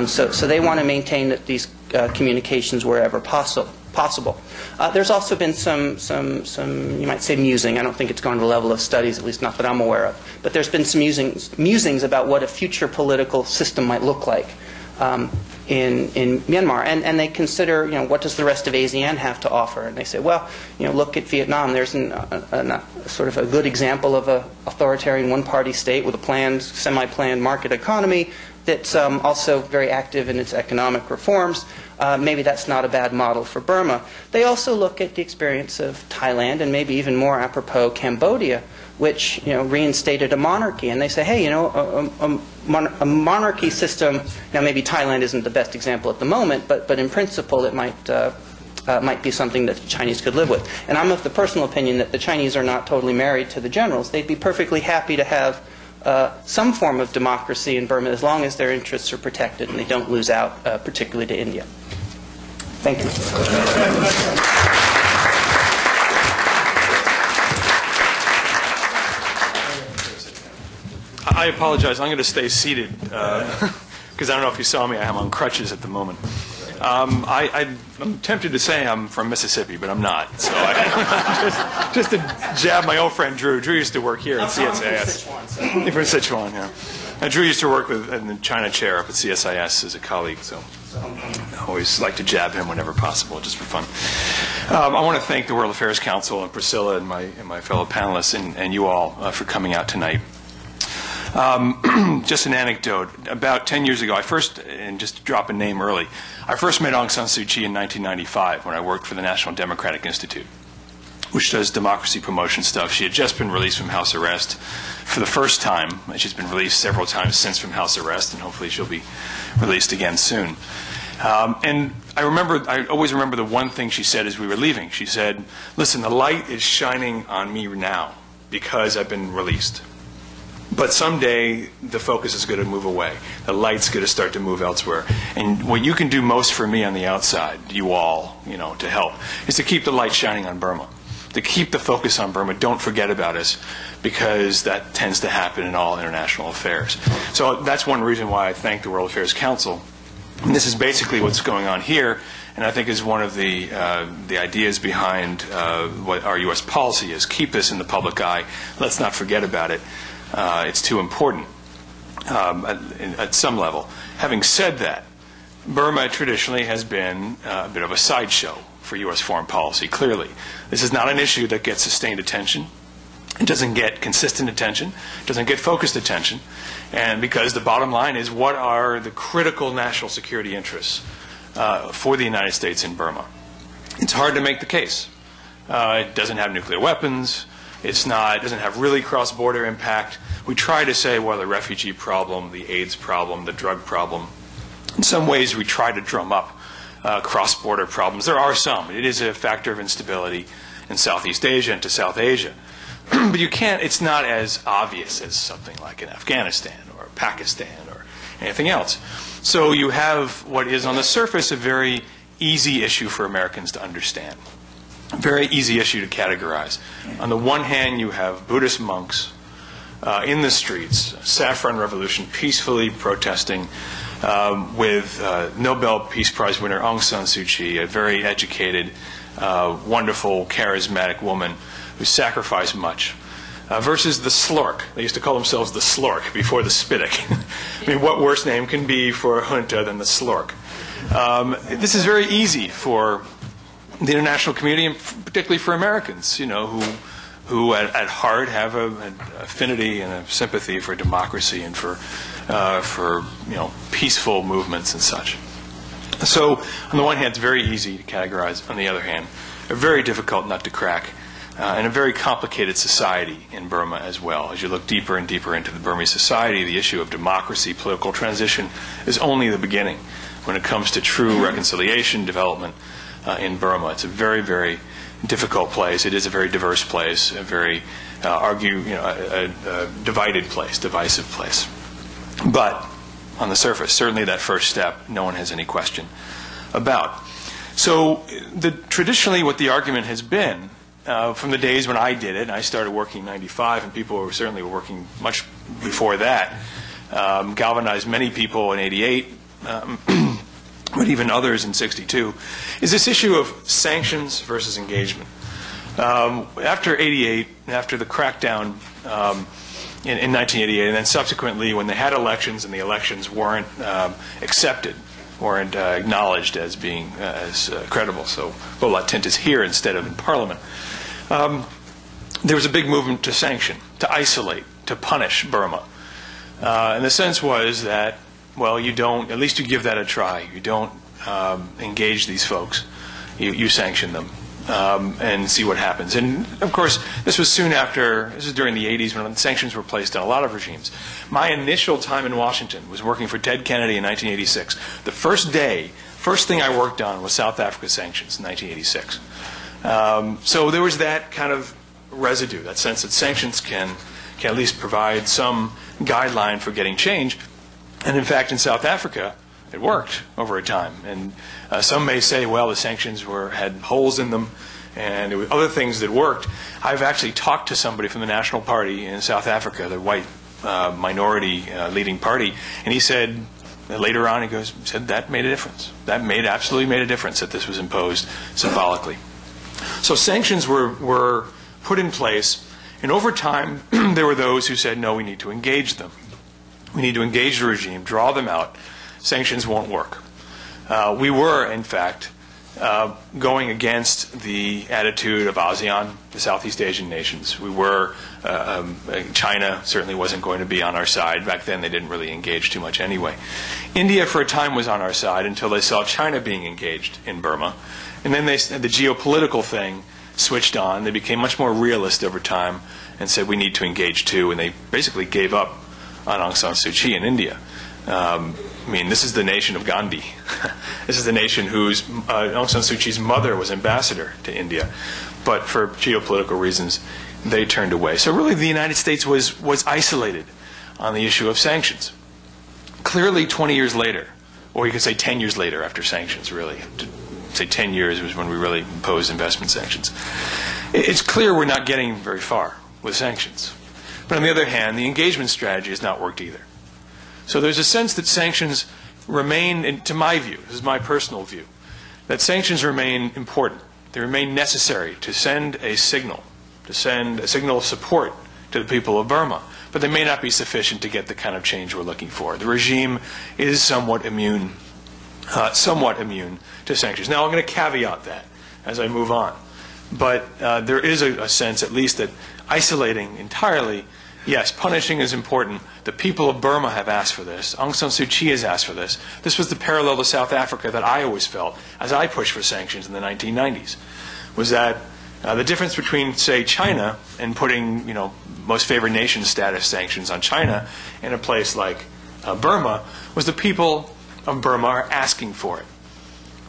So they want to maintain that these communications wherever possible. There's also been some, you might say, musing. I don't think it's gone to the level of studies, at least not that I'm aware of. But there's been some musings about what a future political system might look like. in Myanmar, and they consider, what does the rest of ASEAN have to offer? And they say, well, look at Vietnam. There's sort of a good example of an authoritarian one-party state with a planned, semi-planned market economy that's also very active in its economic reforms. Maybe that's not a bad model for Burma. They also look at the experience of Thailand, and maybe even more apropos, Cambodia, which reinstated a monarchy, and they say, hey, a monarchy system. Now, maybe Thailand isn't the best example at the moment, but in principle, it might be something that the Chinese could live with. And I'm of the personal opinion that the Chinese are not totally married to the generals. They'd be perfectly happy to have some form of democracy in Burma as long as their interests are protected and they don't lose out, particularly to India. Thank you.
I apologize. I'm going to stay seated because I don't know if you saw me. I'm on crutches at the moment. I'm tempted to say I'm from Mississippi, but I'm not. So just to jab my old friend Drew. Drew used to work here at CSIS. You're from Sichuan, yeah. Drew used to work in the China chair up at CSIS as a colleague, so I always like to jab him whenever possible, just for fun. I want to thank the World Affairs Council and Priscilla and my fellow panelists and you all for coming out tonight. Just an anecdote. About 10 years ago, and just to drop a name early, I first met Aung San Suu Kyi in 1995 when I worked for the National Democratic Institute, which does democracy promotion stuff. She had just been released from house arrest for the first time, and she's been released several times since from house arrest, and hopefully she'll be released again soon. And I always remember the one thing she said as we were leaving. She said, listen, the light is shining on me now because I've been released. But someday the focus is going to move away. The light's going to start to move elsewhere. And what you can do most for me on the outside, you all, to help, is to keep the light shining on Burma. To keep the focus on Burma. Don't forget about us, because that tends to happen in all international affairs. So that's one reason why I thank the World Affairs Council. And this is basically what's going on here, and I think is one of the ideas behind what our U.S. policy is. Keep this in the public eye. Let's not forget about it. It's too important at some level. Having said that, Burma traditionally has been a bit of a sideshow for U.S. foreign policy, clearly. This is not an issue that gets sustained attention. It doesn't get consistent attention. It doesn't get focused attention. And because the bottom line is, what are the critical national security interests for the United States in Burma? It's hard to make the case. It doesn't have nuclear weapons. It doesn't have really cross-border impact. We try to say, well, the refugee problem, the AIDS problem, the drug problem. In some ways, we try to drum up cross-border problems. There are some. It is a factor of instability in Southeast Asia and to South Asia. But it's not as obvious as something like in Afghanistan or Pakistan or anything else. So you have what is on the surface a very easy issue for Americans to understand. A very easy issue to categorize. On the one hand, you have Buddhist monks in the streets, Saffron Revolution, peacefully protesting with Nobel Peace Prize winner Aung San Suu Kyi, a very educated, wonderful, charismatic woman who sacrificed much, versus the Slork. They used to call themselves the Slork before the Spitic. I mean, what worse name can be for a junta than the Slork? This is very easy for the international community, and particularly for Americans, who at heart have an affinity and a sympathy for democracy and for peaceful movements and such. So, on the one hand, it's very easy to categorize. On the other hand, a very difficult nut to crack, and a very complicated society in Burma as well. As you look deeper and deeper into the Burmese society, the issue of democracy, political transition, is only the beginning when it comes to true reconciliation, development in Burma. It's a very, very difficult place. It is a very diverse place, a very divided place, divisive place. But on the surface, certainly that first step, no one has any question about. So traditionally what the argument has been, from the days when I did it, and I started working in 95, and people were certainly working much before that, galvanized many people in 88, but even others in 62, is this issue of sanctions versus engagement. After 88, after the crackdown in 1988, and then subsequently when they had elections and the elections weren't accepted weren't acknowledged as being as credible. So Hla Tint is here instead of in Parliament. There was a big movement to sanction, to isolate, to punish Burma. And the sense was that, well, you don't, at least you give that a try. You don't engage these folks. You sanction them and see what happens. And, of course, this was soon after, this was during the 80s when sanctions were placed on a lot of regimes. My initial time in Washington was working for Ted Kennedy in 1986. The first thing I worked on was South Africa sanctions in 1986. So there was that kind of residue, that sense that sanctions can at least provide some guideline for getting change. And in fact, in South Africa, it worked over a time. And some may say, well, the sanctions had holes in them, and there were other things that worked. I've actually talked to somebody from the National Party in South Africa, the white minority leading party, and he said, later on, he said that made a difference. That absolutely made a difference that this was imposed symbolically. So sanctions were put in place, and over time, there were those who said, no, we need to engage them. We need to engage the regime, draw them out. Sanctions won't work. We were, in fact, going against the attitude of ASEAN, the Southeast Asian nations. We were, China certainly wasn't going to be on our side. Back then, they didn't really engage too much anyway. India, for a time, was on our side until they saw China being engaged in Burma. And then the geopolitical thing switched on. They became much more realist over time and said, we need to engage too. And they basically gave up on Aung San Suu Kyi in India. I mean, this is the nation of Gandhi. This is the nation whose Aung San Suu Kyi's mother was ambassador to India. But for geopolitical reasons, they turned away. So really, the United States was isolated on the issue of sanctions. Clearly, 20 years later, or you could say 10 years later after sanctions, really. To say 10 years was when we really imposed investment sanctions. It's clear we're not getting very far with sanctions. But on the other hand, the engagement strategy has not worked either. So there's a sense that sanctions remain, and to my view, this is my personal view, that sanctions remain important. They remain necessary to send a signal of support to the people of Burma. But they may not be sufficient to get the kind of change we're looking for. The regime is somewhat immune to sanctions. Now, I'm going to caveat that as I move on. But there is a sense, at least, that isolating entirely, yes, punishing is important. The people of Burma have asked for this. Aung San Suu Kyi has asked for this. This was the parallel to South Africa that I always felt as I pushed for sanctions in the 1990s, was that the difference between, say, China and putting, most favored nation status sanctions on China in a place like Burma was the people of Burma are asking for it.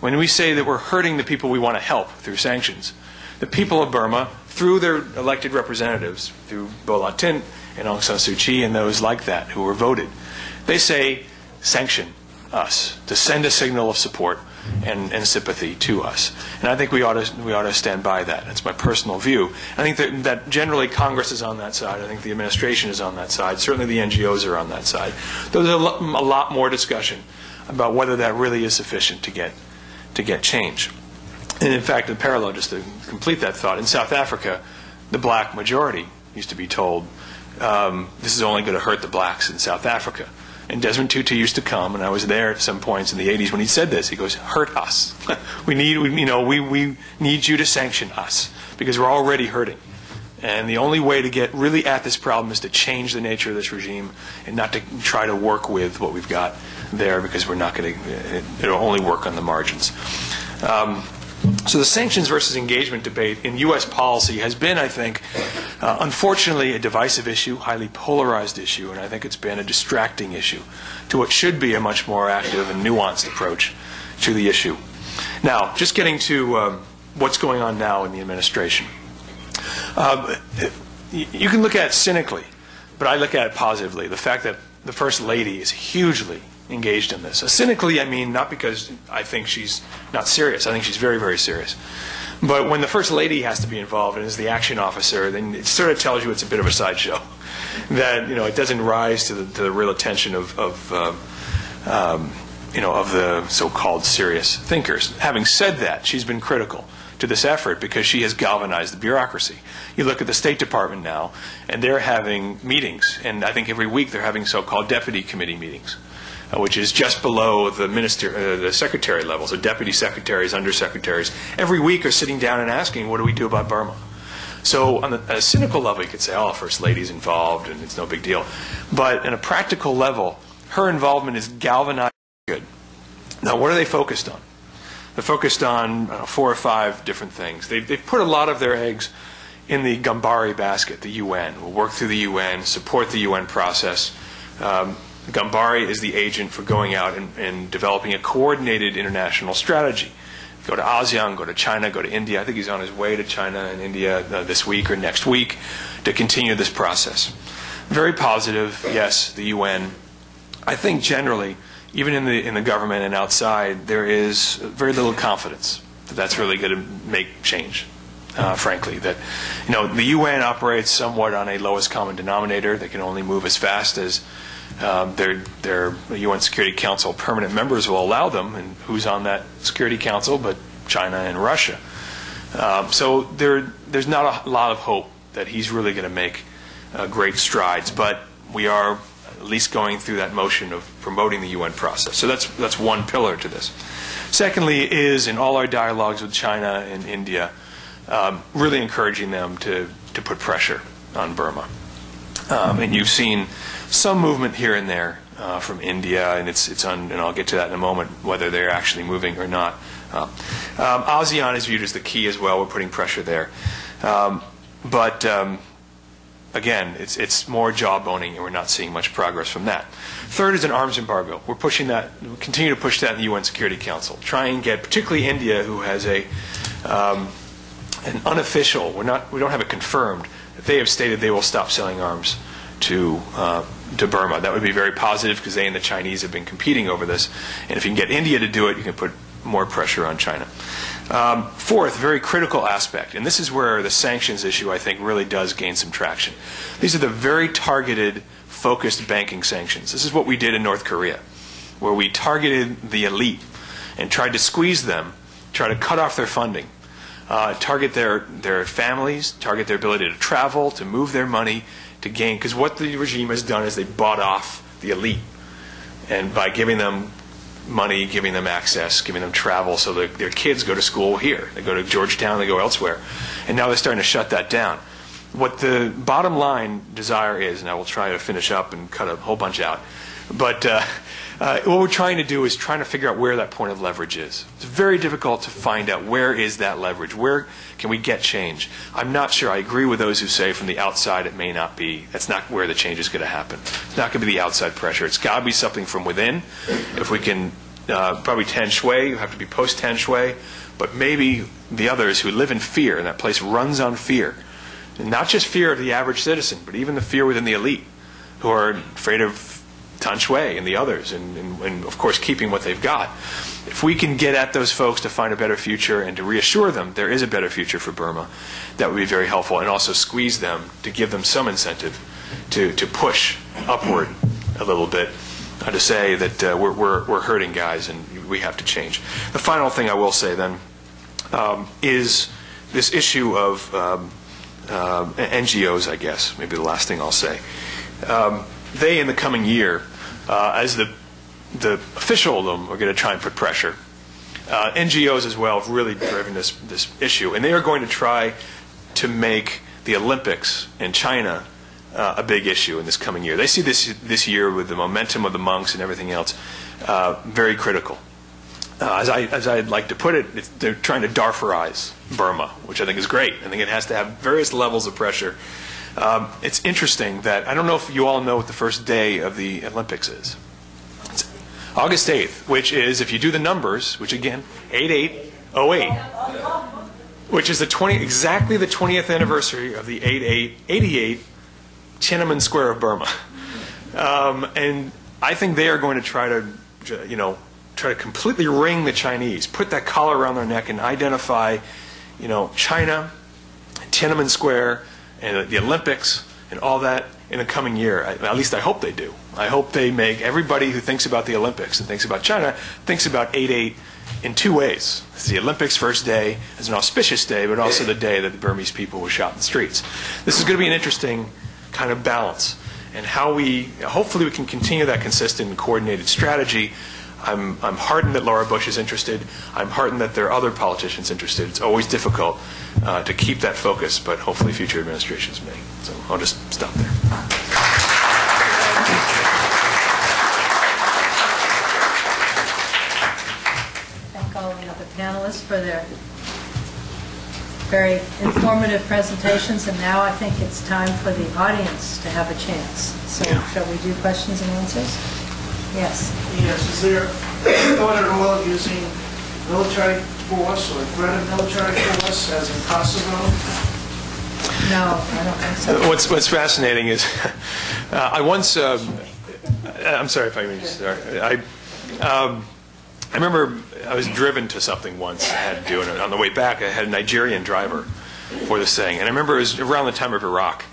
When we say that we're hurting the people we want to help through sanctions, the people of Burma, through their elected representatives, through Hla Tint and Aung San Suu Kyi and those like that who were voted, they say, sanction us, to send a signal of support and sympathy to us. And I think we ought to stand by that. That's my personal view. I think that generally Congress is on that side. I think the administration is on that side. Certainly the NGOs are on that side. There's a lot more discussion about whether that really is sufficient to get change. And in fact, in parallel, just to complete that thought, in South Africa, the black majority used to be told, this is only going to hurt the blacks in South Africa. And Desmond Tutu used to come, and I was there at some points in the 80s when he said this. He goes, hurt us. we need you to sanction us because we're already hurting. And the only way to get really at this problem is to change the nature of this regime and not to try to work with what we've got there, because we're not going to, it'll only work on the margins. So the sanctions versus engagement debate in U.S. policy has been, I think, unfortunately a divisive issue, highly polarized issue, and I think it's been a distracting issue to what should be a much more active and nuanced approach to the issue. Now, just getting to what's going on now in the administration. You can look at it cynically, but I look at it positively. The fact that the First Lady is hugely engaged in this. Cynically, I mean, not because I think she's not serious. I think she's very, very serious. But when the First Lady has to be involved and is the action officer, then it sort of tells you it's a bit of a sideshow. That, it doesn't rise to the real attention of the so-called serious thinkers. Having said that, she's been critical to this effort because she has galvanized the bureaucracy. You look at the State Department now, and they're having meetings, and I think every week they're having so-called deputy committee meetings. which is just below the secretary levels, so deputy secretaries, undersecretaries, every week are sitting down and asking, what do we do about Burma? So on a cynical level, you could say, oh, First Lady's involved and it's no big deal. But on a practical level, her involvement is galvanizing good. Now, what are they focused on? They're focused on 4 or 5 different things. They've put a lot of their eggs in the Gambari basket, the UN. We'll work through the UN, support the UN process. Gambari is the agent for going out and developing a coordinated international strategy. Go to ASEAN, go to China, go to India. I think he's on his way to China and India this week or next week to continue this process. Very positive, yes, the UN. I think generally, even in the government and outside, there is very little confidence that that's really going to make change. Frankly, that the UN operates somewhat on a lowest common denominator. They can only move as fast as their UN Security Council permanent members will allow them, and who's on that Security Council but China and Russia. So there's not a lot of hope that he's really going to make great strides, but we are at least going through that motion of promoting the UN process. So that's one pillar to this. Secondly is, in all our dialogues with China and India, really encouraging them to put pressure on Burma. And you've seen some movement here and there from India, and and I'll get to that in a moment, whether they're actually moving or not. ASEAN is viewed as the key as well. We're putting pressure there. But again, it's more jawboning, and we're not seeing much progress from that. Third is an arms embargo. We're pushing that. We continue to push that in the UN Security Council. Try and get, particularly India, who has an unofficial. We don't have it confirmed. They have stated they will stop selling arms to Burma. That would be very positive because they and the Chinese have been competing over this. And if you can get India to do it, you can put more pressure on China. Fourth, very critical aspect, and this is where the sanctions issue, I think, really does gain some traction. These are the very targeted, focused banking sanctions. This is what we did in North Korea, where we targeted the elite and tried to squeeze them, try to cut off their funding, target their families, target their ability to travel, to move their money, to gain. Because what the regime has done is they bought off the elite, and by giving them money, giving them access, giving them travel, so that their kids go to school here. They go to Georgetown, they go elsewhere. And now they're starting to shut that down. What the bottom line desire is, and I will try to finish up and cut a whole bunch out, but what we're trying to do is trying to figure out where that point of leverage is. It's very difficult to find out where is that leverage. Where can we get change? I'm not sure. I agree with those who say from the outside it may not be. That's not where the change is going to happen. It's not going to be the outside pressure. It's got to be something from within. If we can, probably Tan Shui, you have to be post-Tan Shui, but maybe the others who live in fear, and that place runs on fear. And not just fear of the average citizen, but even the fear within the elite, who are afraid of Tan Shui and the others, and of course keeping what they've got. If we can get at those folks to find a better future and to reassure them there is a better future for Burma, that would be very helpful, and also squeeze them to give them some incentive to push upward a little bit, to say that we're hurting guys and we have to change. The final thing I will say then is this issue of NGOs, I guess, maybe the last thing I'll say. They, in the coming year, as the official of them, are going to try and put pressure. NGOs as well have really driven this issue, and they are going to try to make the Olympics in China a big issue in this coming year. They see this year, with the momentum of the monks and everything else, very critical. As I'd like to put it, they're trying to Darfurize Burma, which I think is great. I think it has to have various levels of pressure. It's interesting that, I don't know if you all know what the first day of the Olympics is. It's August 8th, which is, if you do the numbers, which again, 8808, which is exactly the 20th anniversary of the 88 Tiananmen Square of Burma. And I think they are going to try to completely ring the Chinese, put that collar around their neck and identify, China, Tiananmen Square, and the Olympics, and all that in the coming year. At least I hope they do. I hope they make everybody who thinks about the Olympics and thinks about China thinks about 88 in two ways. It's the Olympics first day as an auspicious day, but also the day that the Burmese people were shot in the streets. This is going to be an interesting kind of balance. and how hopefully we can continue that consistent and coordinated strategy. I'm heartened that Laura Bush is interested. I'm heartened that there are other politicians interested. It's always difficult to keep that focus, but hopefully future administrations may. So I'll just stop there.
Thank all the other panelists for their very informative presentations, and now I think it's time for the audience to have a chance. So shall we do questions and answers? Yes.
Yes, is there thought at all of using military force or threat of military force as in Kosovo?
No, I don't think so.
What's fascinating is I once, I'm sorry if I mean to start. I remember I was driven to something once I had to do, and on the way back I had a Nigerian driver for this thing. And I remember it was around the time of Iraq.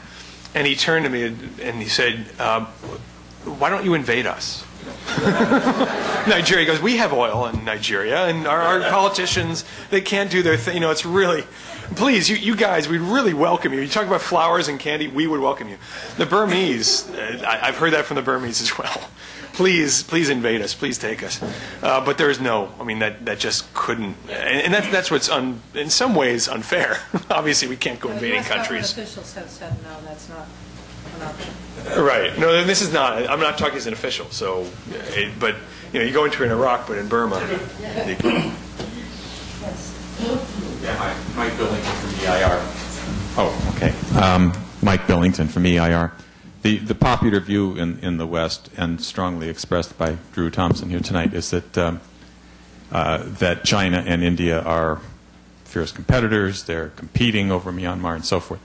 And he turned to me and he said, why don't you invade us? Nigeria goes, we have oil in Nigeria, and our politicians, they can't do their thing. You know, it's really, please, you guys, we'd really welcome you. You talk about flowers and candy, we would welcome you. The Burmese, I've heard that from the Burmese as well. Please invade us. Please take us. But there is no. I mean, that just couldn't. And that's what's in some ways unfair. Obviously, we can't go invading countries.
Officials have said no, that's not an option.
Right. No, this is not. I'm not talking as an official. So, but you go into Iraq, but in Burma.
Yes.
Yeah, hi. Mike Billington from EIR. Oh, okay. Mike Billington from EIR. The popular view in the West, and strongly expressed by Drew Thompson here tonight, is that that China and India are fierce competitors. They're competing over Myanmar and so forth.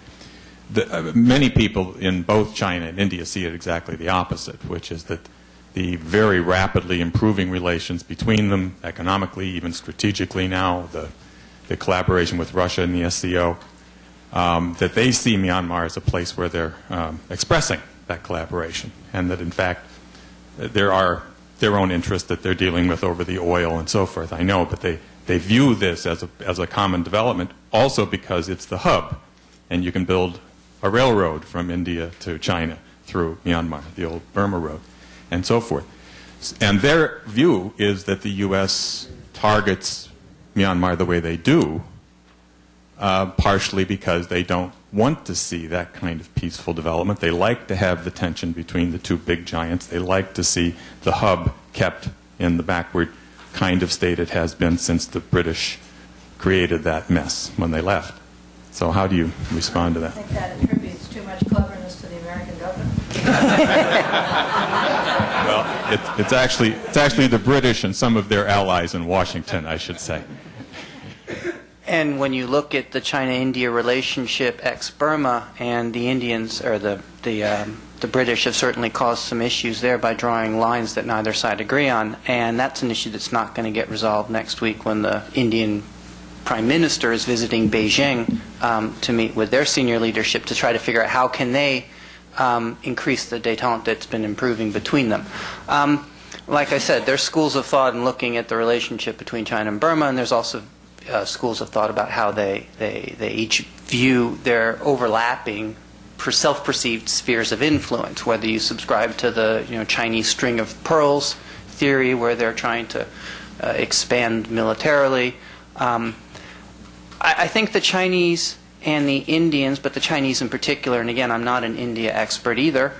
Many people in both China and India see it exactly the opposite, which is that the very rapidly improving relations between them, economically, even strategically now, the collaboration with Russia and the SCO, that they see Myanmar as a place where they're expressing that collaboration, and that in fact there are their own interests that they're dealing with over the oil and so forth. I know, but they view this as a common development, also because it's the hub, and you can build a railroad from India to China through Myanmar, the old Burma road, and so forth. And their view is that the U.S. targets Myanmar the way they do, partially because they don't want to see that kind of peaceful development. They like to have the tension between the two big giants. They like to see the hub kept in the backward kind of state it has been since the British created that mess when they left. So how do you respond to that?
I think that attributes too much cleverness to the American government.
Well, it's actually the British and some of their allies in Washington, I should say.
And when you look at the China-India relationship ex-Burma, and the Indians, or the British have certainly caused some issues there by drawing lines that neither side agree on, and that's an issue that's not going to get resolved next week when the Indian Prime Minister is visiting Beijing to meet with their senior leadership to try to figure out how can they increase the détente that's been improving between them. Like I said, there's schools of thought in looking at the relationship between China and Burma, and there's also schools of thought about how they each view their overlapping self-perceived spheres of influence, whether you subscribe to the Chinese string of pearls theory, where they're trying to expand militarily. I think the Chinese and the Indians, but the Chinese in particular, and again, I'm not an India expert either,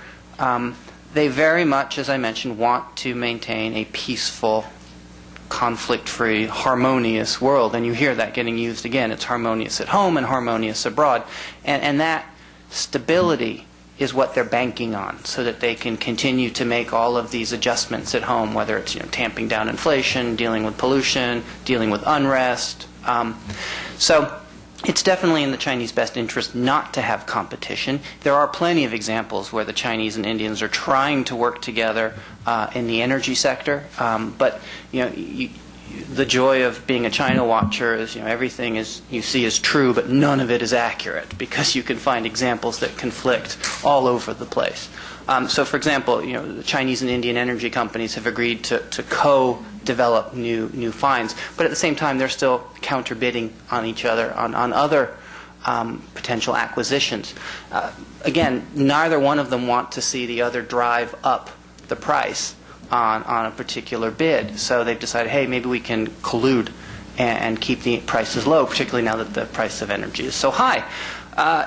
they very much, as I mentioned, want to maintain a peaceful, conflict-free, harmonious world. And you hear that getting used again. It's harmonious at home and harmonious abroad. And that stability is what they're banking on, so that they can continue to make all of these adjustments at home, whether it's tamping down inflation, dealing with pollution, dealing with unrest. So it's definitely in the Chinese best interest not to have competition. There are plenty of examples where the Chinese and Indians are trying to work together in the energy sector, but the joy of being a China watcher is everything you see is true, but none of it is accurate, because you can find examples that conflict all over the place. So, for example, the Chinese and Indian energy companies have agreed to co-develop new finds, but at the same time they're still counterbidding on each other on other potential acquisitions. Again, neither one of them want to see the other drive up the price on a particular bid. So they've decided, hey, maybe we can collude and keep the prices low, particularly now that the price of energy is so high.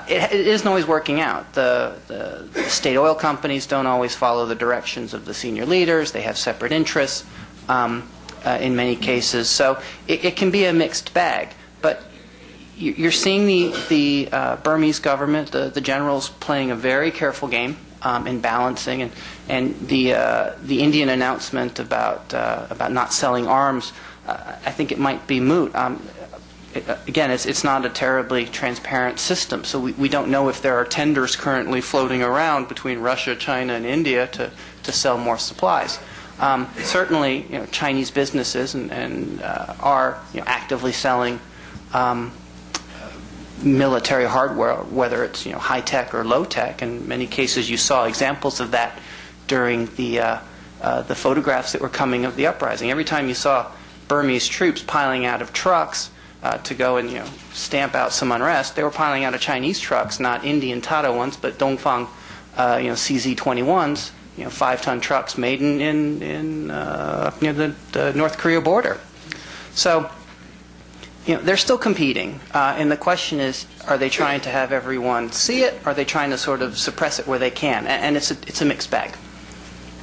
It isn't always working out. The state oil companies don't always follow the directions of the senior leaders. They have separate interests in many cases. So it can be a mixed bag. But you're seeing the Burmese government, the generals, playing a very careful game in balancing. And the Indian announcement about not selling arms, I think it might be moot. Again, it's not a terribly transparent system, so we don't know if there are tenders currently floating around between Russia, China, and India to sell more supplies. Certainly, Chinese businesses are actively selling military hardware, whether it's high tech or low tech. In many cases, you saw examples of that during the photographs that were coming of the uprising. Every time you saw Burmese troops piling out of trucks to go and stamp out some unrest, they were piling out of Chinese trucks, not Indian Tata ones, but Dongfang CZ-21s, 5-ton trucks made in near the North Korea border. So they're still competing, and the question is, are they trying to have everyone see it, or are they trying to sort of suppress it where they can? And it's a mixed bag.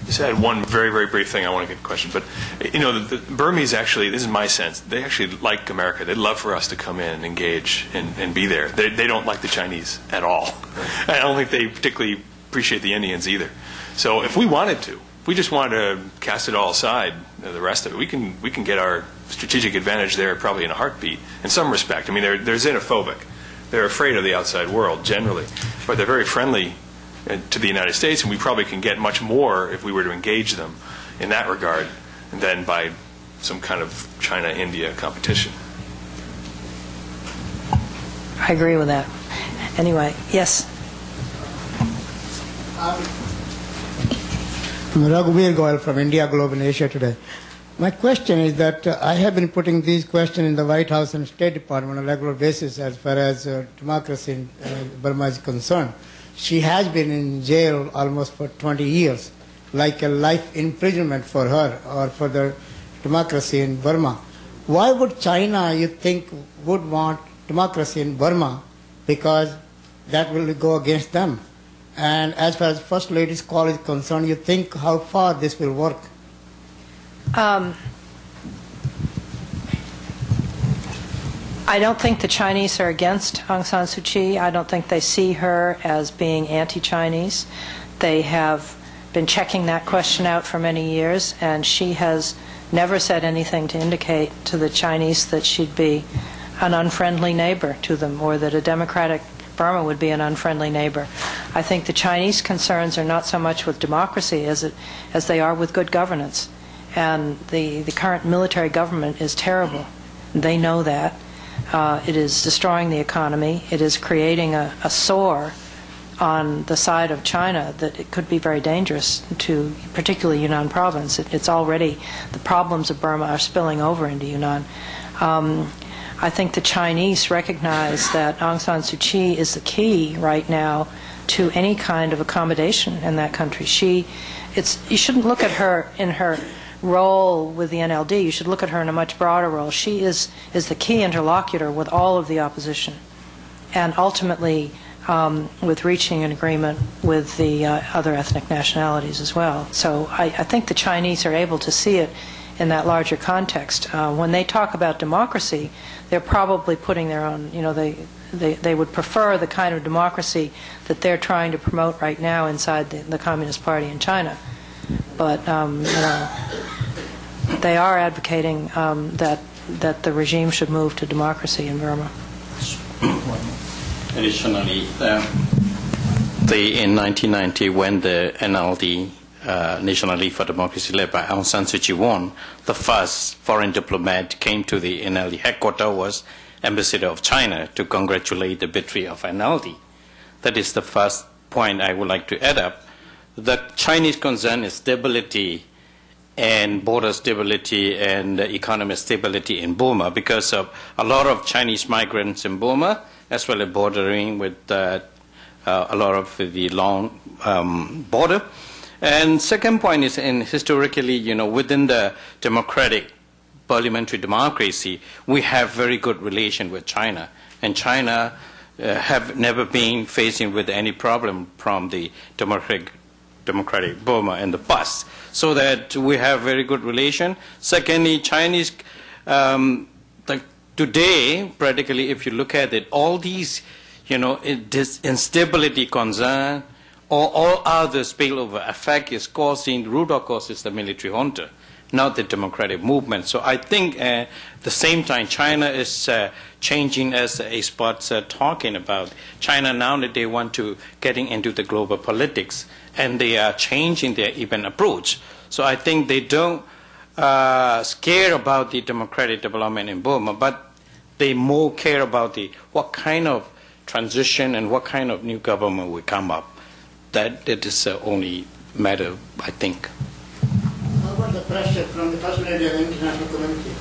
Just add one very, very brief thing. I want to get a question. But, the Burmese actually, this is my sense, they actually like America. They'd love for us to come in and engage and be there. They don't like the Chinese at all. I don't think they particularly appreciate the Indians either. So if we wanted to, if we just wanted to cast it all aside, the rest of it, we can get our strategic advantage there probably in a heartbeat, in some respect. I mean, they're xenophobic. They're afraid of the outside world, generally. But they're very friendly to the United States, and we probably can get much more if we were to engage them in that regard than by some kind of China-India competition.
I agree with that. Anyway, yes.
I'm Raghuveer Goyal from India Globe and Asia Today. My question is that I have been putting these questions in the White House and State Department on a regular basis as far as democracy in Burma is concerned. She has been in jail almost for 20 years, like a life imprisonment for her or for the democracy in Burma. Why would China, you think, would want democracy in Burma? Because that will go against them. And as far as First Lady's call is concerned, you think how far this will work?
I don't think the Chinese are against Aung San Suu Kyi. I don't think they see her as being anti-Chinese. They have been checking that question out for many years, and she has never said anything to indicate to the Chinese that she'd be an unfriendly neighbor to them, or that a democratic Burma would be an unfriendly neighbor. I think the Chinese concerns are not so much with democracy as they are with good governance. And the current military government is terrible. They know that. It is destroying the economy. It is creating a sore on the side of China that it could be very dangerous to particularly Yunnan province. It's already, the problems of Burma are spilling over into Yunnan. I think the Chinese recognize that Aung San Suu Kyi is the key right now to any kind of accommodation in that country. You shouldn't look at her in her role with the NLD. You should look at her in a much broader role. She is the key interlocutor with all of the opposition, and ultimately with reaching an agreement with the other ethnic nationalities as well. So I think the Chinese are able to see it in that larger context. When they talk about democracy, they're probably putting their own, they would prefer the kind of democracy that they're trying to promote right now inside the Communist Party in China. But they are advocating that the regime should move to democracy in Burma.
Additionally, in 1990, when the NLD, National League for Democracy, led by Aung San Suu Kyi, won, the first foreign diplomat came to the NLD headquarters was Ambassador of China to congratulate the victory of NLD. That is the first point I would like to add up. The Chinese concern is stability and border stability and economic stability in Burma because of a lot of Chinese migrants in Burma as well as bordering with a lot of the long border. And second point is, historically, within the democratic parliamentary democracy, we have very good relation with China, and China have never been facing with any problem from the democratic Burma in the past, so that we have very good relation. Secondly, Chinese, today, practically, if you look at it, all these, this instability concern or all other spillover effect is causing, root of cause is the military junta, not the democratic movement. So I think at the same time, China is changing, as experts are talking about. China now that they want to getting into the global politics, and they are changing their even approach. So I think they don't care about the democratic development in Burma, but they more care about what kind of transition and what kind of new government will come up. That is the only matter, I think.
How about the pressure from the First Lady of the international community?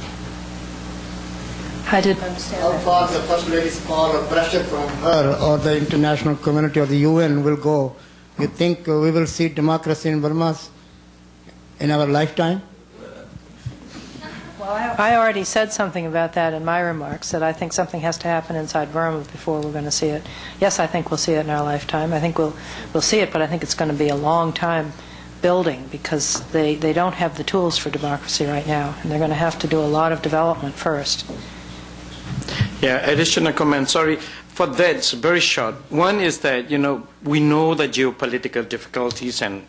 I didn't understand
How
that.
far the First Lady's call or pressure from her or the international community or the UN will go? You think we will see democracy in Burma in our lifetime?
Well, I already said something about that in my remarks, that I think something has to happen inside Burma before we're going to see it. Yes, I think we'll see it in our lifetime. I think we'll see it, but I think it's going to be a long time building, because they don't have the tools for democracy right now, and they're going to have to do a lot of development first.
Yeah, additional comment. Sorry for that. It's very short. One is that we know the geopolitical difficulties and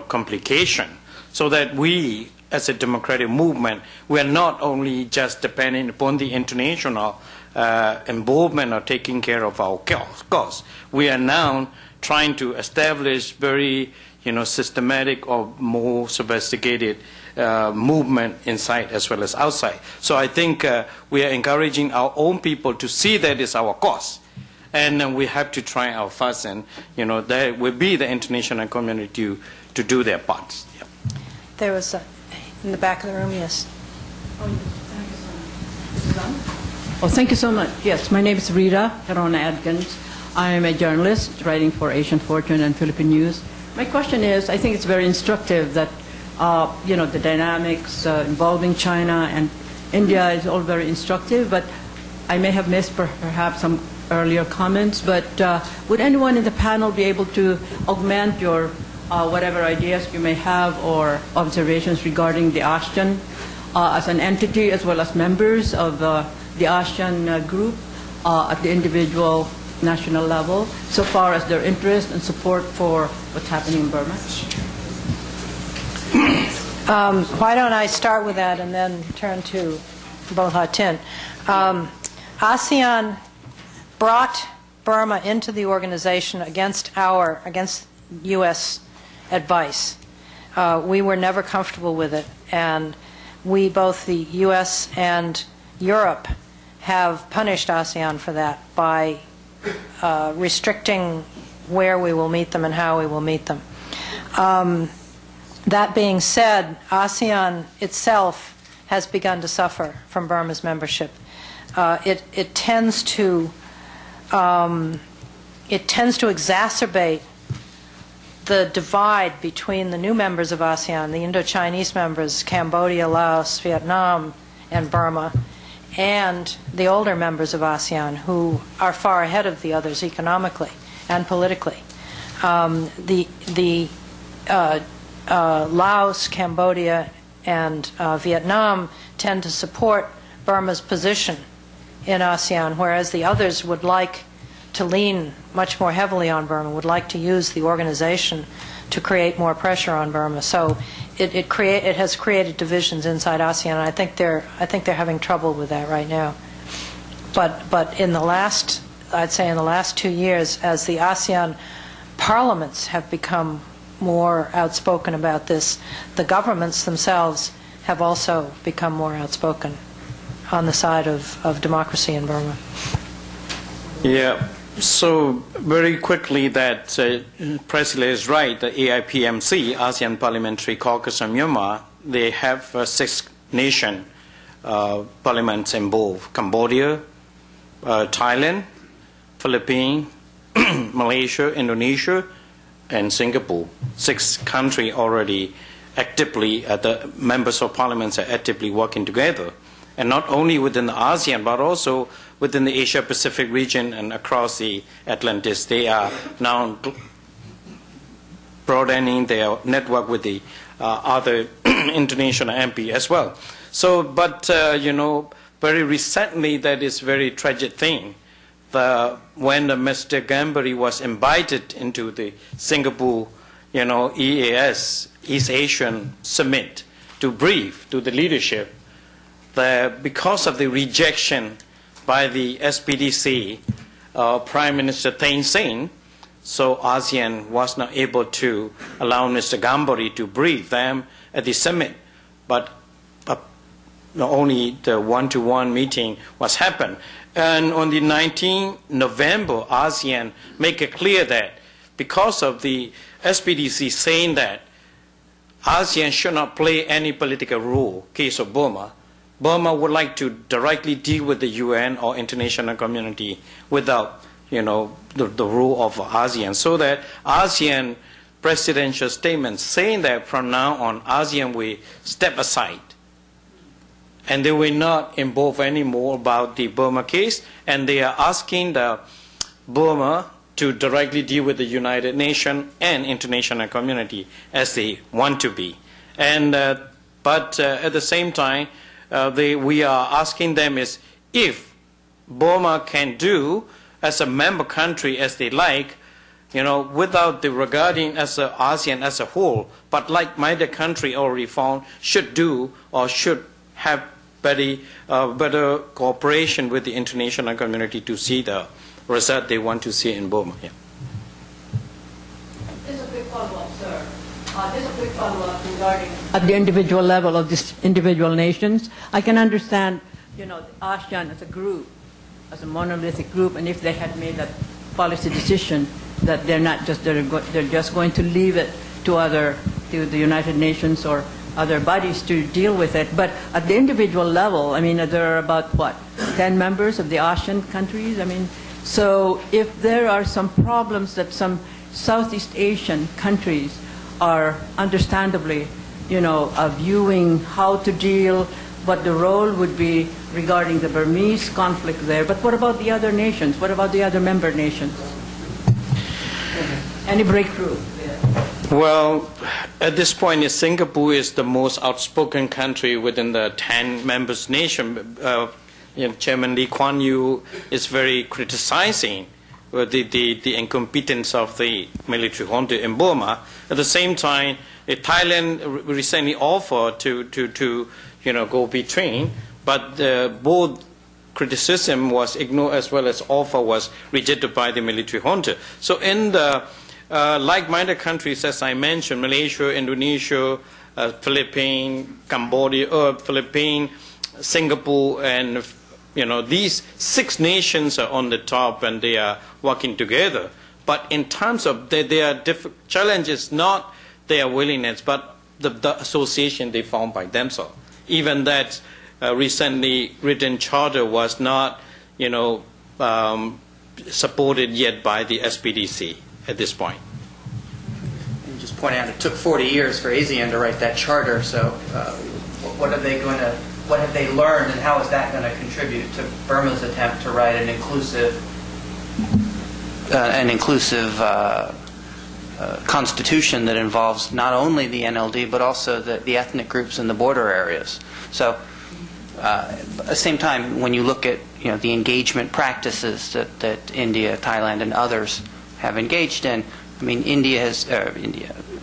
complication, so that we, as a democratic movement, we are not only just depending upon the international involvement or taking care of our cause. We are now trying to establish very systematic or more sophisticated movement inside as well as outside. So I think we are encouraging our own people to see that is our cause. And we have to try our first, and that will be the international community to do their parts. Yeah.
There was in the back of the room, yes.
Oh, thank you so much. Yes, my name is Rita Herona Adkins. I am a journalist writing for Asian Fortune and Philippine News. My question is, I think it's very instructive that, the dynamics involving China and India is all very instructive, but I may have missed perhaps some earlier comments, but would anyone in the panel be able to augment your whatever ideas you may have or observations regarding the ASEAN as an entity, as well as members of the ASEAN group at the individual national level, so far as their interest and support for what's happening in Burma?
Why don't I start with that and then turn to Hla Tint. ASEAN brought Burma into the organization against U.S. advice. We were never comfortable with it, and we, both the U.S. and Europe, have punished ASEAN for that by restricting where we will meet them and how we will meet them. That being said, ASEAN itself has begun to suffer from Burma's membership. It tends to exacerbate the divide between the new members of ASEAN, the Indo-Chinese members, Cambodia, Laos, Vietnam, and Burma, and the older members of ASEAN, who are far ahead of the others economically and politically. Laos, Cambodia, and Vietnam tend to support Burma's position in ASEAN, whereas the others would like to lean much more heavily on Burma, would like to use the organization to create more pressure on Burma. So it has created divisions inside ASEAN, and I think they're having trouble with that right now. But in the last, I'd say in the last 2 years, as the ASEAN parliaments have become more outspoken about this, the governments themselves have also become more outspoken on the side of democracy in Burma.
Yeah. So very quickly, that Priscilla is right. The AIPMC, ASEAN Parliamentary Caucus of Myanmar, they have 6 nation parliaments involved: Cambodia, Thailand, Philippines, Malaysia, Indonesia, and Singapore. 6 countries already actively, the members of parliaments are actively working together. And not only within the ASEAN, but also within the Asia-Pacific region and across the Atlantis. They are now broadening their network with the other international MP as well. So, but, you know, very recently, that is very tragic thing. When Mr. Gambari was invited into the Singapore, you know, EAS, East Asian Summit, to brief to the leadership, because of the rejection by the SPDC, Prime Minister Thein Sein, so ASEAN was not able to allow Mr. Gambari to brief them at the summit, but only the one-to-one meeting was happened. And on the 19th November, ASEAN make it clear that because of the SPDC saying that ASEAN should not play any political role, case of Burma, Burma would like to directly deal with the UN or international community without, you know, the rule of ASEAN. So that ASEAN presidential statement saying that from now on ASEAN will step aside and they will not involve anymore about the Burma case, and they are asking the Burma to directly deal with the United Nations and international community as they want to be. And but at the same time, we are asking them is if Burma can do as a member country as they like, you know, without the regarding as a ASEAN as a whole, but like-minded country already found should do or should have better cooperation with the international community to see the result they want to see in Burma. Yeah.
Just a quick follow-up, sir. Just a quick follow-up regarding at the individual level of these individual nations. I can understand, you know, ASEAN as a group, as a monolithic group, and if they had made that policy decision that they're just going to leave it to the United Nations or other bodies to deal with it. But at the individual level, I mean, there are about, what, 10 members of the ASEAN countries? I mean, so if there are some problems that some Southeast Asian countries are understandably, you know, viewing how to deal, what the role would be regarding the Burmese conflict there. But what about the other nations? What about the other member nations? Any breakthrough?
Well, at this point, Singapore is the most outspoken country within the 10 members nation. You know, Chairman Lee Kuan Yew is very criticizing the incompetence of the military junta in Burma. At the same time, Thailand recently offered to you know, go between, but both criticism was ignored as well as offer was rejected by the military junta. So in the like-minded countries, as I mentioned, Malaysia, Indonesia, Philippines, Cambodia, Philippines, Singapore, and you know, these 6 nations are on the top and they are working together. But in terms of their challenges, not their willingness, but the association they found by themselves. Even that recently written charter was not, you know, supported yet by the SPDC at this point.
And just point out, it took 40 years for ASEAN to write that charter. So, what have they learned, and how is that going to contribute to Burma's attempt to write an inclusive constitution that involves not only the NLD but also the ethnic groups in the border areas? So, at the same time, when you look at, you know, the engagement practices that India, Thailand, and others have engaged in, I mean,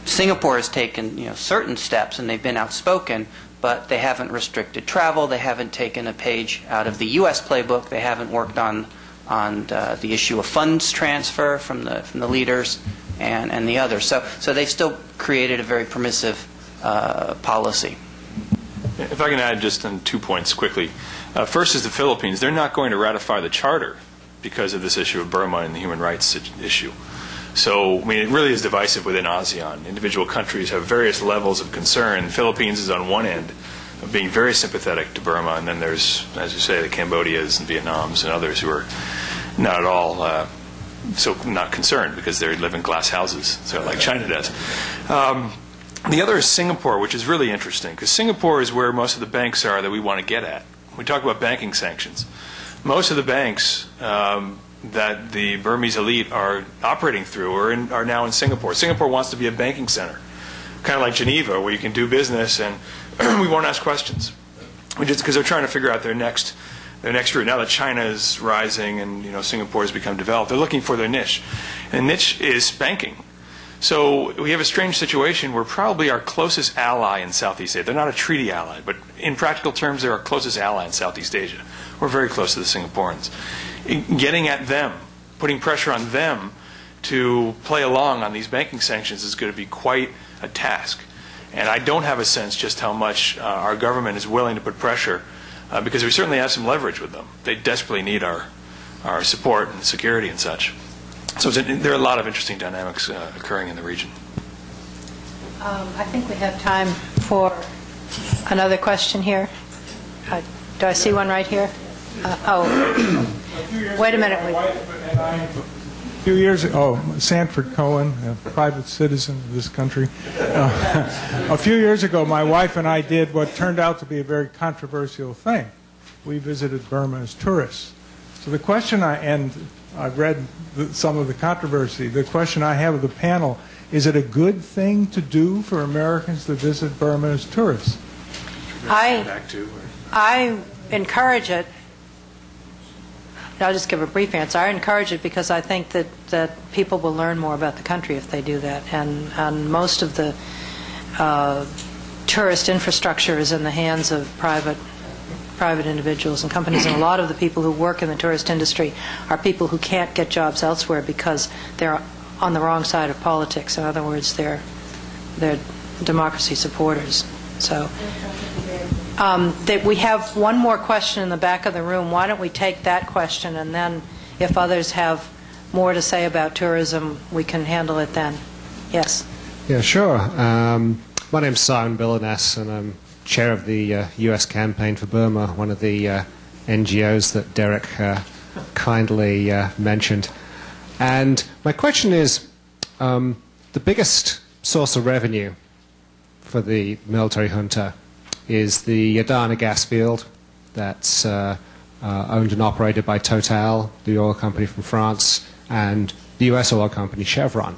Singapore has taken, you know, certain steps, and they've been outspoken, but they haven't restricted travel. They haven't taken a page out of the U.S. playbook. They haven't worked on the issue of funds transfer from the leaders and the others. So they've still created a very permissive policy.
If I can add just on 2 points quickly. First is the Philippines. They're not going to ratify the charter because of this issue of Burma and the human rights issue. So, I mean, it really is divisive within ASEAN. Individual countries have various levels of concern. The Philippines is on one end of being very sympathetic to Burma, and then there's, as you say, the Cambodias and Vietnams and others who are not at all so not concerned because they live in glass houses, so like China does. The other is Singapore, which is really interesting because Singapore is where most of the banks are that we want to get at. We talk about banking sanctions. Most of the banks that the Burmese elite are operating through are now in Singapore. Singapore wants to be a banking center, kind of like Geneva, where you can do business and we won't ask questions, because they're trying to figure out their next route. Now that China is rising and Singapore has become developed, they're looking for their niche, and niche is banking. So we have a strange situation where probably our closest ally in Southeast Asia, they're not a treaty ally, but in practical terms, they're our closest ally in Southeast Asia. We're very close to the Singaporeans. Getting at them, putting pressure on them to play along on these banking sanctions is going to be quite a task. And I don't have a sense just how much our government is willing to put pressure, because we certainly have some leverage with them. They desperately need our support and security and such. So there are a lot of interesting dynamics occurring in the region.
I think we have time for another question here. Do I see one right here? Wait a minute.
A few years ago, Sanford Cohen, a private citizen of this country. A few years ago, my wife and I did what turned out to be a very controversial thing. We visited Burma as tourists. So the question I've read some of the controversy. The question I have of the panel, is it a good thing to do for Americans to visit Burma as tourists?
I encourage it. I'll just give a brief answer. I encourage it because I think that people will learn more about the country if they do that. And most of the tourist infrastructure is in the hands of private individuals and companies, and a lot of the people who work in the tourist industry are people who can't get jobs elsewhere because they're on the wrong side of politics. In other words, they're democracy supporters. So we have one more question in the back of the room. Why don't we take that question, and then if others have more to say about tourism, we can handle it then. Yes?
Yeah, sure. My name's Simon Billiness, and I'm chair of the U.S. Campaign for Burma, one of the NGOs that Derek kindly mentioned. And my question is, the biggest source of revenue for the military junta is the Adana gas field that's owned and operated by Total, the oil company from France, and the U.S. oil company Chevron.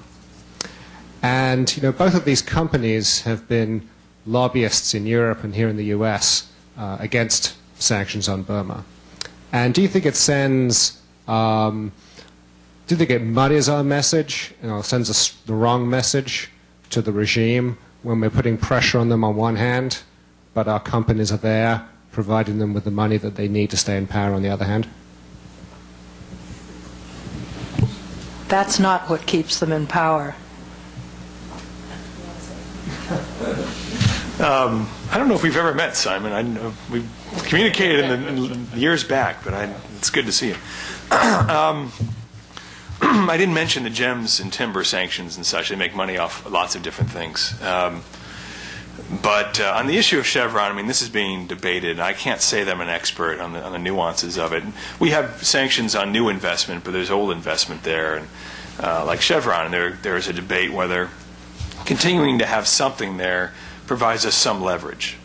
And both of these companies have been lobbyists in Europe and here in the US against sanctions on Burma. And do you think it sends, do you think it muddies our message, sends us the wrong message to the regime when we're putting pressure on them on one hand, but our companies are there providing them with the money that they need to stay in power on the other hand?
That's not what keeps them in power.
I don't know if we've ever met, Simon. We've communicated in the years back, but it's good to see you. I didn't mention the gems and timber sanctions and such. They make money off lots of different things. But on the issue of Chevron, this is being debated. I can't say that I'm an expert on the nuances of it. We have sanctions on new investment, but there's old investment there. And like Chevron, there is a debate whether continuing to have something there provides us some leverage,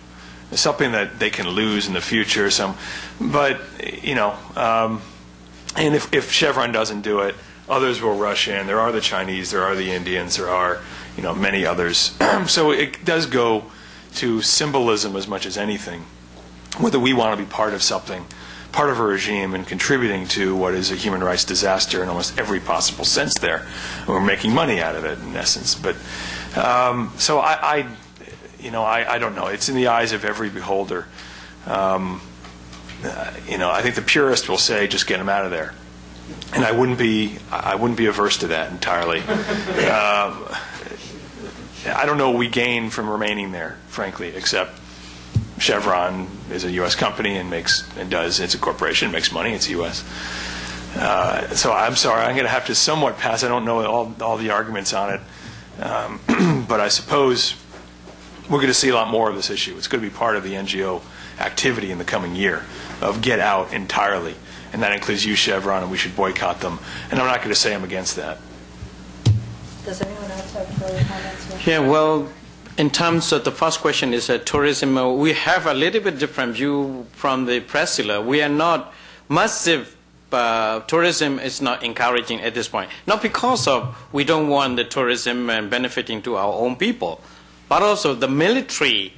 something that they can lose in the future. But and if Chevron doesn't do it, others will rush in. There are the Chinese, there are the Indians, there are many others. So it does go to symbolism as much as anything, whether we want to be part of something, part of a regime, and contributing to what is a human rights disaster in almost every possible sense there. And we're making money out of it, in essence. But so I don't know. It's in the eyes of every beholder. I think the purist will say, just get them out of there. And I wouldn't be averse to that entirely. I don't know what we gain from remaining there, frankly, except Chevron is a U.S. company and it's a corporation, makes money, it's U.S. So I'm sorry, I'm going to have to somewhat pass. I don't know all the arguments on it. But I suppose we're going to see a lot more of this issue. It's going to be part of the NGO activity in the coming year of get out entirely. and that includes you, Chevron, and we should boycott them. And I'm not going to say I'm against that.
Does anyone else have further comments?
Yeah, well, in terms of the first question is tourism, we have a little bit different view from the Priscilla. We are not massive. Tourism is not encouraging at this point. Not because of we don't want the tourism and benefiting to our own people, but also the military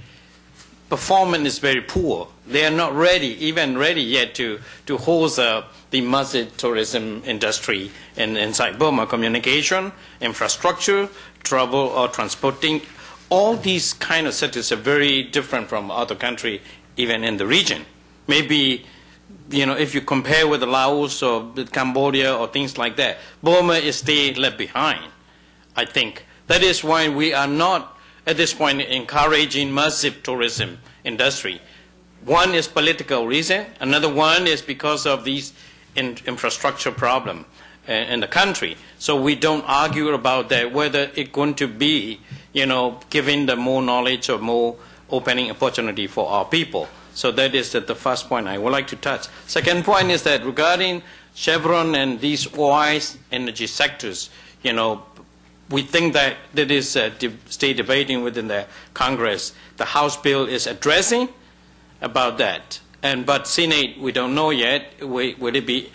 performance is very poor. They are not even ready yet to host the massive tourism industry inside Burma. Communication, infrastructure, travel or transporting, all these kind of sectors are very different from other countries, even in the region. Maybe, if you compare with Laos or with Cambodia or things like that, Burma is still left behind, I think. That is why we are not, at this point, encouraging massive tourism industry. One is political reason. Another one is because of these infrastructure problem in the country. So we don't argue about that, whether it's going to be, giving the more knowledge or more opening opportunity for our people. So that is the first point I would like to touch. Second point is that regarding Chevron and these wise energy sectors, we think that that is still debating within the Congress. The House bill is addressing about that. But Senate, we don't know yet. Will it be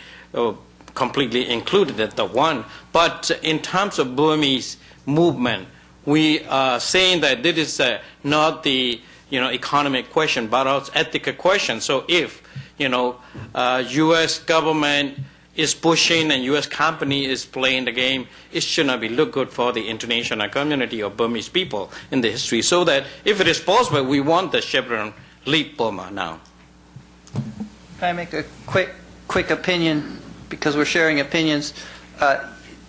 completely included at the one? But in terms of Burmese movement, we are saying that this is not the economic question, but also ethical question. So if, U.S. government is pushing and U.S. company is playing the game, it should not be look good for the international community of Burmese people in the history. So that if it is possible, we want the Chevron leave Burma now.
Can I make a quick opinion, because we're sharing opinions?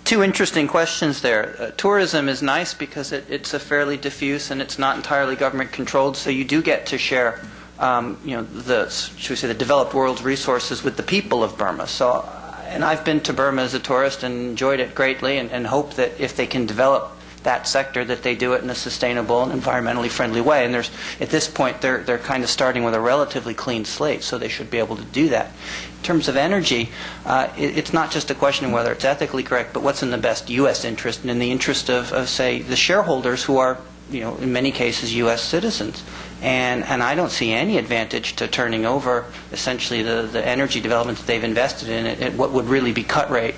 Two interesting questions there. Tourism is nice because it's a fairly diffuse and it's not entirely government controlled, so you do get to share, the developed world's resources with the people of Burma. So, and I've been to Burma as a tourist and enjoyed it greatly, and hope that if they can develop that sector, that they do it in a sustainable and environmentally friendly way. And at this point, they're kind of starting with a relatively clean slate, so they should be able to do that. In terms of energy, it's not just a question of whether it's ethically correct, but what's in the best U.S. interest and in the interest of say, the shareholders who are, in many cases, U.S. citizens. And I don't see any advantage to turning over, essentially, the energy development that they've invested in at what would really be cut rate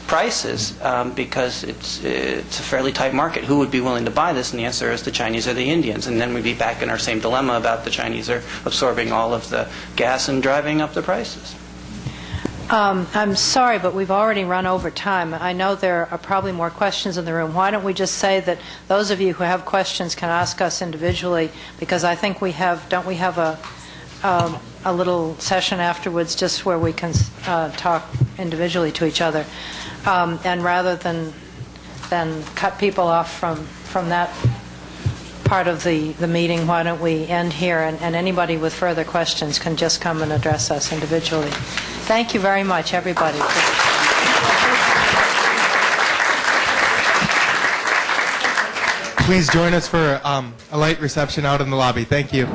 prices, because it's a fairly tight market. Who would be willing to buy this? And the answer is the Chinese or the Indians. And then we'd be back in our same dilemma about the Chinese are absorbing all of the gas and driving up the prices.
I'm sorry, but we've already run over time. I know there are probably more questions in the room. Why don't we just say that those of you who have questions can ask us individually, because I think don't we have a little session afterwards just where we can talk individually to each other. And rather than cut people off from that part of the meeting, why don't we end here, and anybody with further questions can just come and address us individually. Thank you very much, everybody.
Please join us for a light reception out in the lobby. Thank you.